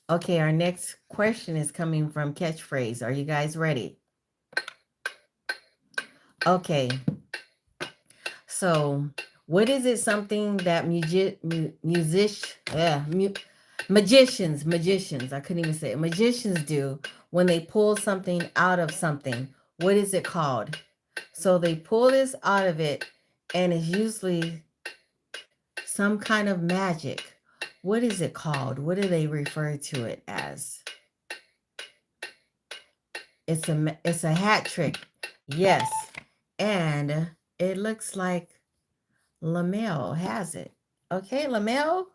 Okay, our next question is coming from Catchphrase. Are you guys ready? Okay. So, what is it something that magicians, I couldn't even say it, magicians do when they pull something out of something? What is it called? So they pull this out of it, and it's usually some kind of magic. What is it called? What do they refer to it as? It's a hat trick. Yes. And it looks like Lamel has it. Okay, Lamel,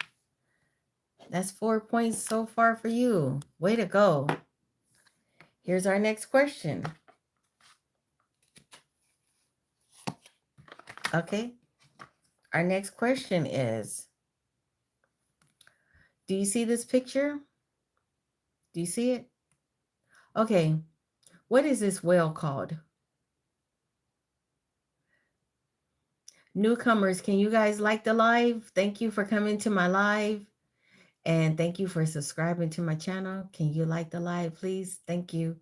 that's 4 points so far for you. Way to go. Here's our next question. Okay. Our next question is, do you see this picture? Do you see it? Okay. What is this whale called? Newcomers, can you guys like the live? Thank you for coming to my live. And thank you for subscribing to my channel. Can you like the live, please? Thank you.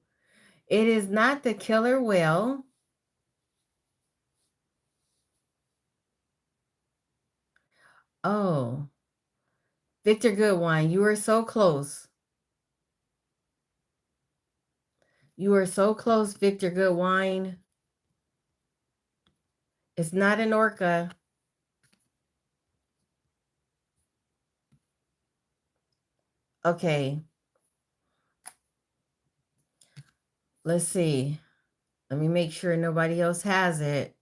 It is not the killer whale. Oh, Victor Goodwine, you are so close. You are so close, Victor Goodwine. It's not an orca. Okay. Let's see. Let me make sure nobody else has it.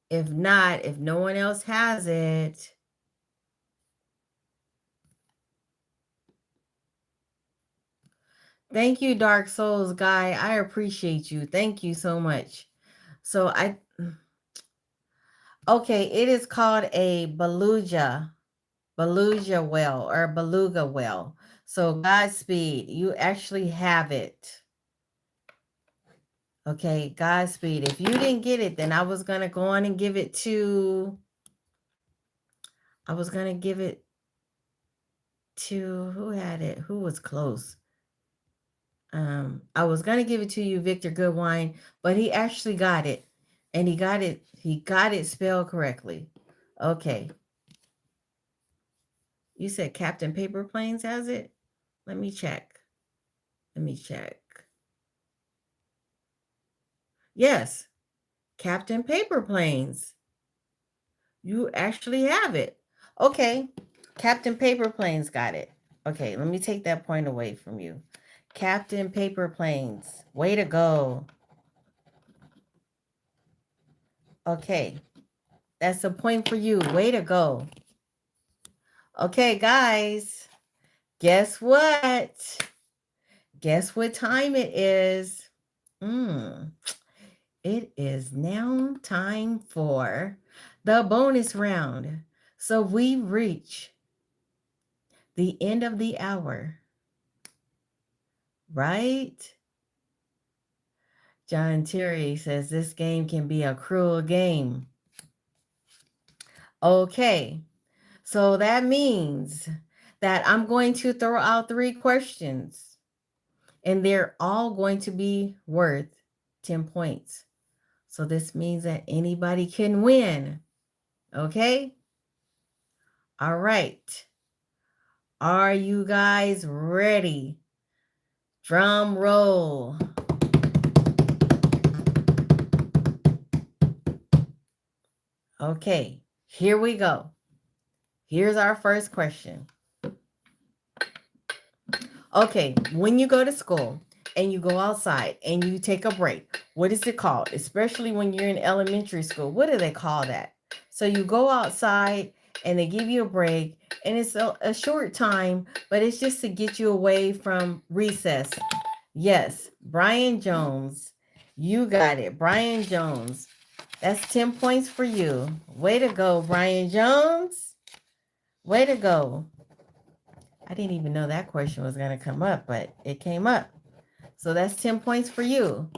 If not, if no one else has it, thank you, Dark Souls guy. I appreciate you. Thank you so much. So okay, it is called a beluga well or beluga well. So Godspeed, you actually have it. Okay, Godspeed. If you didn't get it, then I was gonna go on and give it to. I was gonna give it to who had it? Who was close? I was gonna give it to you, Victor Goodwine, but he actually got it, and he got it spelled correctly. Okay, you said Captain Paper Planes has it. Let me check. Let me check. Yes, Captain Paper Planes. You actually have it. Okay, Captain Paper Planes got it. Okay, let me take that point away from you. Captain Paper Planes, way to go. Okay, that's a point for you. Way to go. Okay, guys, guess what? Guess what time it is? It is now time for the bonus round. So we reach the end of the hour, right? John Terry says this game can be a cruel game. Okay, so that means that I'm going to throw out 3 questions, and they're all going to be worth 10 points. So this means that anybody can win. Okay? All right. Are you guys ready? Drum roll. Okay, here we go. Here's our first question. Okay, when you go to school and you go outside and you take a break, what is it called? Especially when you're in elementary school, what do they call that? So you go outside and they give you a break, and it's a short time, but it's just to get you away from recess. Yes, Brian Jones. You got it, Brian Jones. That's 10 points for you. Way to go, Brian Jones. Way to go. I didn't even know that question was going to come up, but it came up. So that's 10 points for you.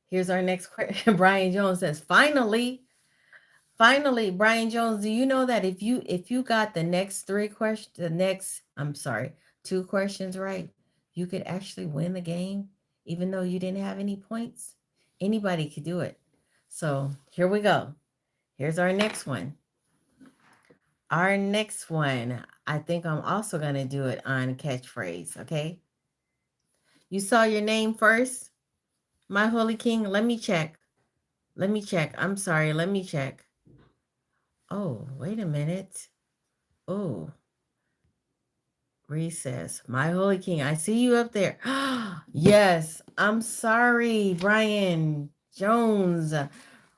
Here's our next question. Brian Jones says, finally, Brian Jones, do you know that if you got the next 2 questions right, you could actually win the game, even though you didn't have any points? Anybody could do it. So here we go. Here's our next one. Our next one, I think I'm also going to do it on catchphrase, okay? You saw your name first? My Holy King, let me check. I'm sorry, let me check. Oh, wait a minute. Oh, recess. My Holy King, I see you up there. Yes, I'm sorry, Brian Jones.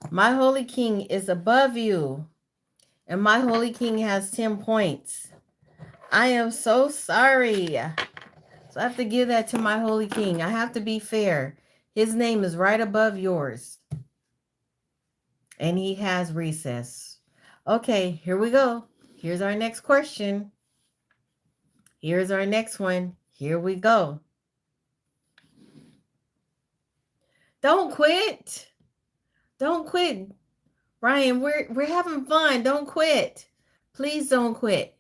My Holy King is above you, and my Holy King has 10 points. I am so sorry. So I have to give that to my Holy King. I have to be fair. His name is right above yours. And he has recess. Okay, here we go. Here's our next question. Here's our next one. Here we go. Don't quit. Don't quit. Ryan, we're having fun. Don't quit. Please don't quit.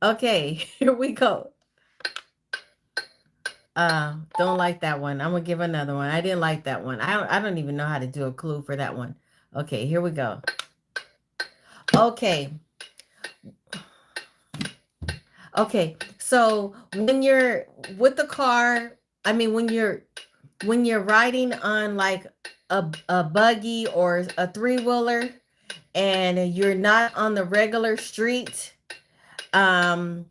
Okay, here we go. Don't like that one. I'm gonna give another one. I didn't like that one. I don't even know how to do a clue for that one. Okay, here we go. Okay. Okay. So when you're with the car, I mean when you're riding on like a buggy or a 3-wheeler and you're not on the regular street, Um,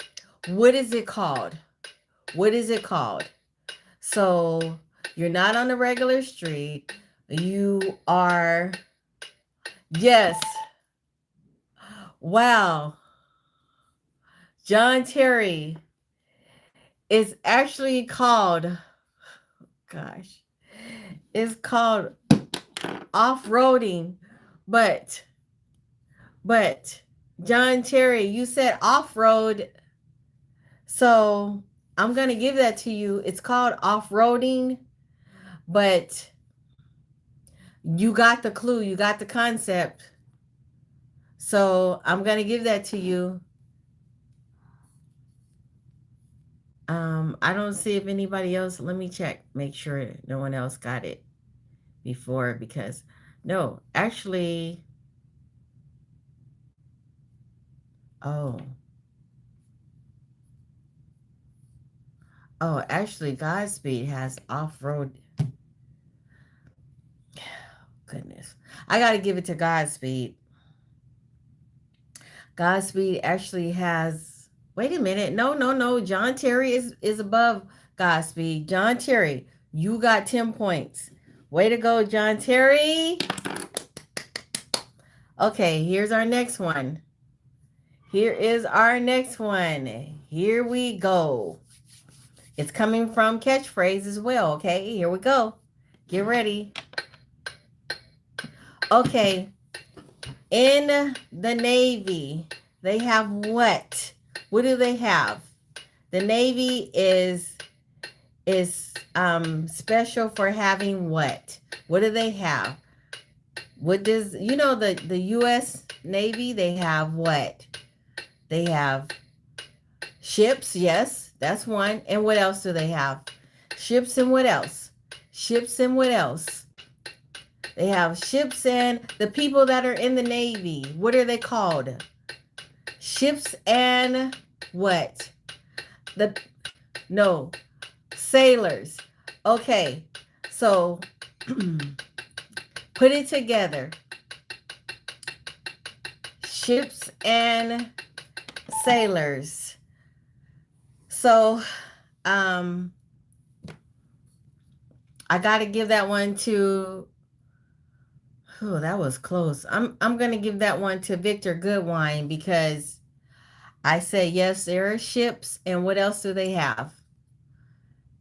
what is it called? What is it called? So you're not on the regular street. You are, yes. Wow. John Terry is actually called, gosh, it's called off-roading. But, but, John Terry, you said off-road. So I'm going to give that to you. It's called off-roading, but you got the clue. You got the concept. So I'm going to give that to you. I don't see if anybody else, let me check, make sure no one else got it before, because no, actually, oh, actually, Godspeed has off-road. Goodness. I got to give it to Godspeed. Godspeed actually has, wait a minute. No, no, no. John Terry is above Godspeed. John Terry, you got 10 points. Way to go, John Terry. Okay, here's our next one. Here is our next one. Here we go. It's coming from catchphrase as well. Okay, here we go. Get ready. Okay. In the Navy, they have what? What do they have? The Navy is special for having what? What do they have? What does, you know, the U.S. Navy, they have what? They have ships, yes, that's one. And what else do they have? Ships and what else? Ships and what else? They have ships and the people that are in the Navy. What are they called? Ships and what? No, sailors. Okay, so put it together. Ships and sailors. So, I got to give that one to, oh, that was close. I'm going to give that one to Victor Goodwine, because I said, yes, there are ships. And what else do they have?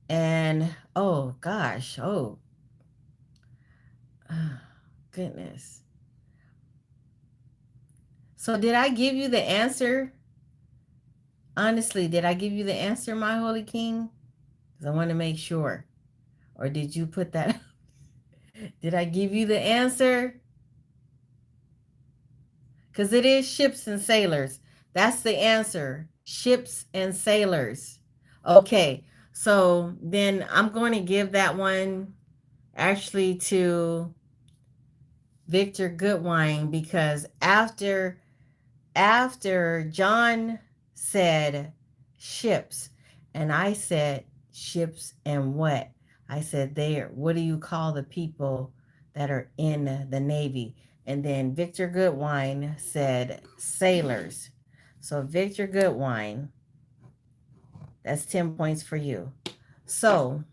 And, oh, gosh. Oh, goodness. So did I give you the answer? Honestly, did I give you the answer, my holy king? Because I want to make sure. Or did you put that? Did I give you the answer? Because it is ships and sailors. That's the answer. Ships and sailors. Okay, so then I'm going to give that one actually to Victor Goodwine, because after John said ships and I said ships and what? I said there, what do you call the people that are in the Navy? And then Victor Goodwine said sailors. So Victor Goodwine, that's 10 points for you. So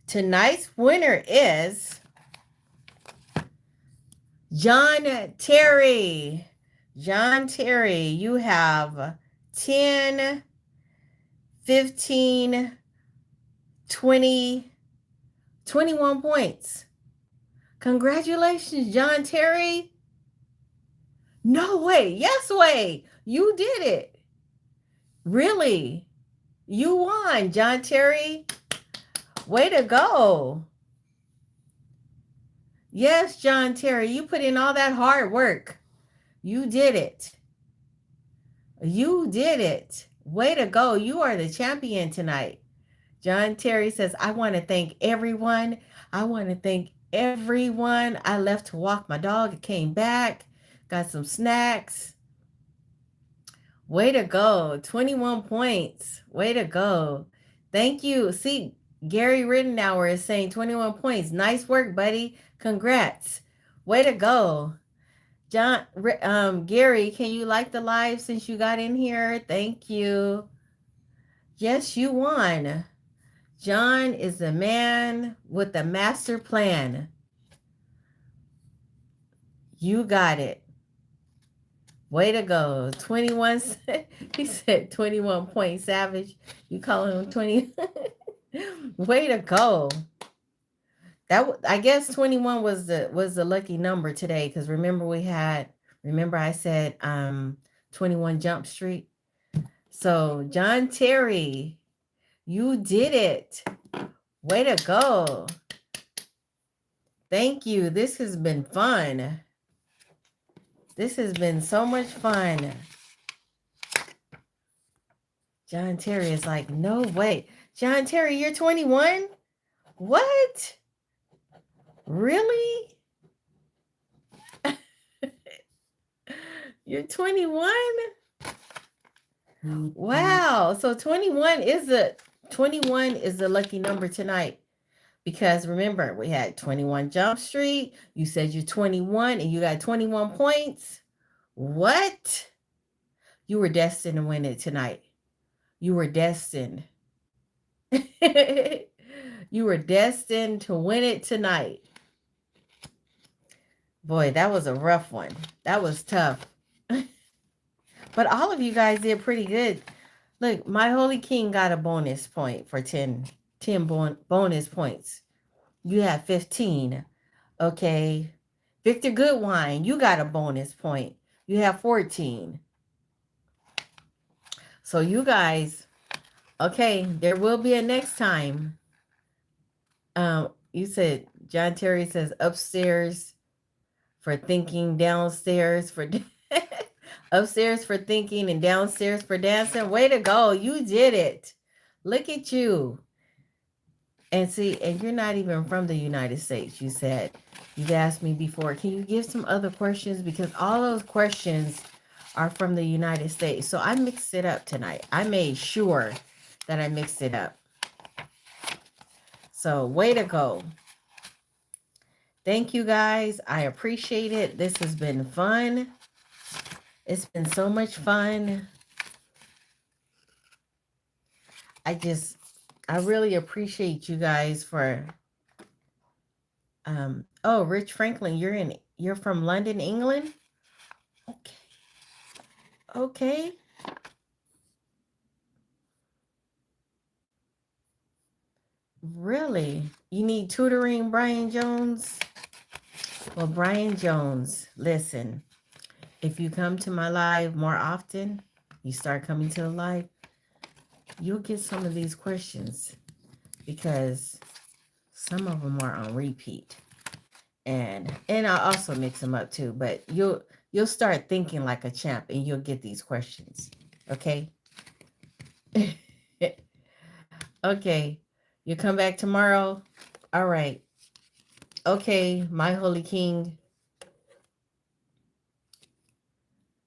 tonight's winner is John Terry. John Terry, you have 10, 15, 20, 21 points. Congratulations, John Terry. No way. Yes way. You did it. Really? You won, John Terry. Way to go. Yes, John Terry, you put in all that hard work. You did it. You did it. Way to go. You are the champion tonight. John Terry says, I want to thank everyone. I want to thank everyone. I left to walk my dog. I came back, got some snacks. Way to go. 21 points. Way to go. Thank you. See, Gary Rittenauer is saying 21 points. Nice work, buddy. Congrats. Way to go. Gary, can you like the live since you got in here? Thank you. Yes, you won. John is the man with the master plan. You got it. Way to go. 21. He said 21 point savage. You call him 20. Way to go. I guess 21 was the lucky number today cuz remember I said 21 Jump Street. So, John Terry, you did it. Way to go. Thank you. This has been fun. This has been so much fun. John Terry is like, no way. John Terry, you're 21? What? Really? You're 21? Wow. So 21 is the lucky number tonight. Because remember, we had 21 Jump Street. You said you're 21 and you got 21 points. What? You were destined to win it tonight. You were destined. You were destined to win it tonight. Boy, that was a rough one. That was tough. But all of you guys did pretty good. Look, my Holy King got a bonus point for 10 bonus points. You have 15. Okay. Victor Goodwine, you got a bonus point. You have 14. So you guys, okay, there will be a next time. You said John Terry says upstairs for thinking, downstairs for upstairs for thinking and downstairs for dancing. Way to go. You did it. Look at you. And see, and you're not even from the United States. You said, you've asked me before, can you give some other questions? Because all those questions are from the United States. So I mixed it up tonight. I made sure that I mixed it up. So way to go. Thank you guys. I appreciate it. This has been fun. It's been so much fun. I really appreciate you guys for oh, Rich Franklin, you're from London, England? Okay. Okay. Really? You need tutoring, Brian Jones? Well, Brian Jones, listen. If you come to my live more often, you start coming to the live, you'll get some of these questions because some of them are on repeat. And I'll also mix them up too, but you'll start thinking like a champ and you'll get these questions. Okay? Okay. You come back tomorrow? All right. Okay, my Holy King.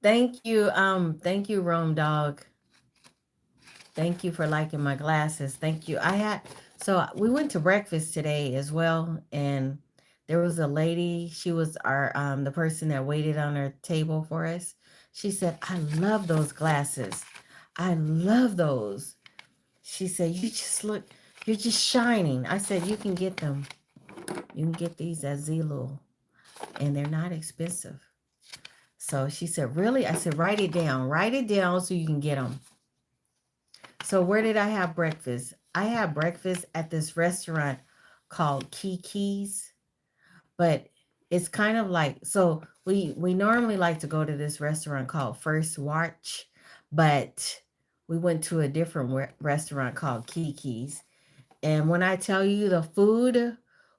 Thank you, Rome Dog. Thank you for liking my glasses. Thank you. So we went to breakfast today as well, and there was a lady. She was the person that waited on our table for us. She said, "I love those glasses. I love those." She said, you're just shining. I said, you can get them. You can get these at Zillow, and they're not expensive. So she said, really? I said, write it down. Write it down so you can get them. So where did I have breakfast? I had breakfast at this restaurant called Kiki's, but it's kind of like, so we normally like to go to this restaurant called First Watch, but we went to a different restaurant called Kiki's. And when I tell you the food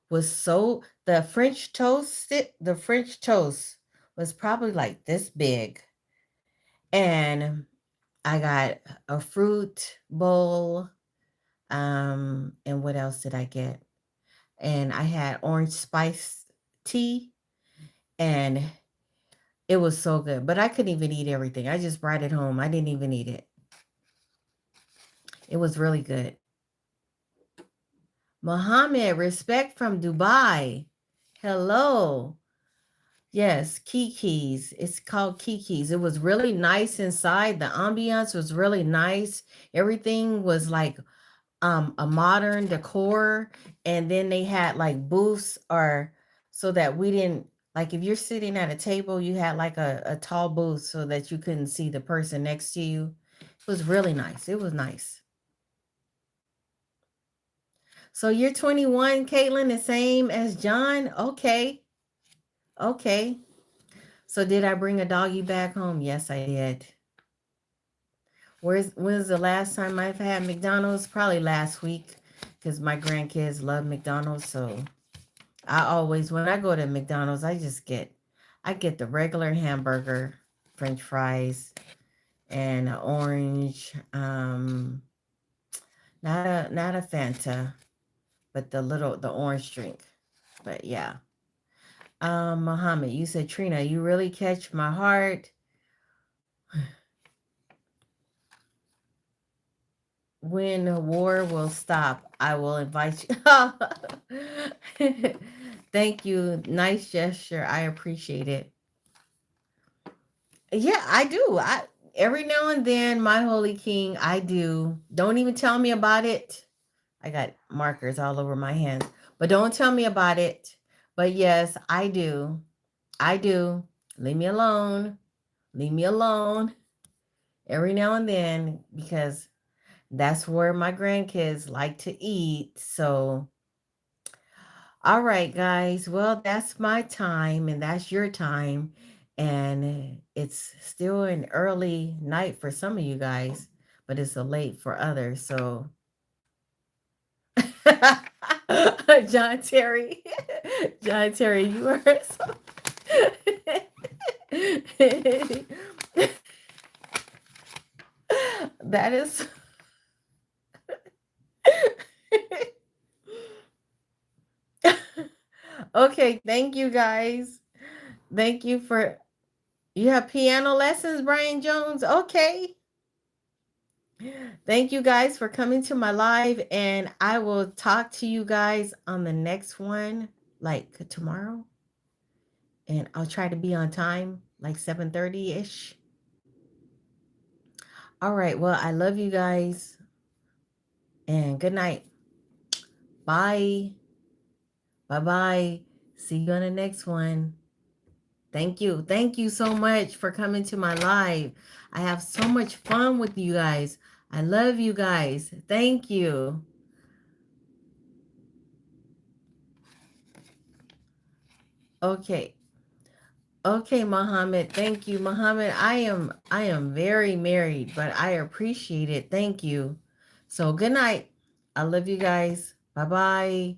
was the French toast was probably like this big. And I got a fruit bowl. And what else did I get? And I had orange spice tea. And it was so good. But I couldn't even eat everything. I just brought it home. I didn't even eat it. It was really good. Mohammed, respect from Dubai. Hello. Yes, Kiki's. It's called Kiki's. It was really nice inside. The ambiance was really nice. Everything was like a modern decor, and then they had like booths or so that we didn't, like if you're sitting at a table, you had like a tall booth so that you couldn't see the person next to you. It was really nice. It was nice. So you're 21, Caitlin, the same as John? Okay. Okay. So did I bring a doggy back home? Yes, I did. When's the last time I've had McDonald's? Probably last week because my grandkids love McDonald's. So I always, when I go to McDonald's, I get the regular hamburger, French fries, and an orange. Not a Fanta, but the orange drink. But yeah. Muhammad, you said Trina, you really catch my heart. When the war will stop, I will invite you. Thank you. Nice gesture. I appreciate it. Yeah, I do. I every now and then, my holy king, I do. Don't even tell me about it. I got markers all over my hands, but don't tell me about it. But yes, I do. I do. Leave me alone. Leave me alone every now and then because that's where my grandkids like to eat. So, all right, guys. Well, that's my time and that's your time. And it's still an early night for some of you guys, but it's a late for others. So, John Terry, John Terry, you are so. That is. Okay, thank you guys. Thank you for you have piano lessons, Brian Jones. Okay. Thank you guys for coming to my live, and I will talk to you guys on the next one, like tomorrow. And I'll try to be on time, like 7:30-ish. All right. Well, I love you guys, and good night. Bye. Bye-bye. See you on the next one. Thank you. Thank you so much for coming to my live. I have so much fun with you guys. I love you guys. Thank you. Okay. Okay, Muhammad. Thank you, Muhammad. I am very married, but I appreciate it. Thank you. So good night. I love you guys. Bye-bye.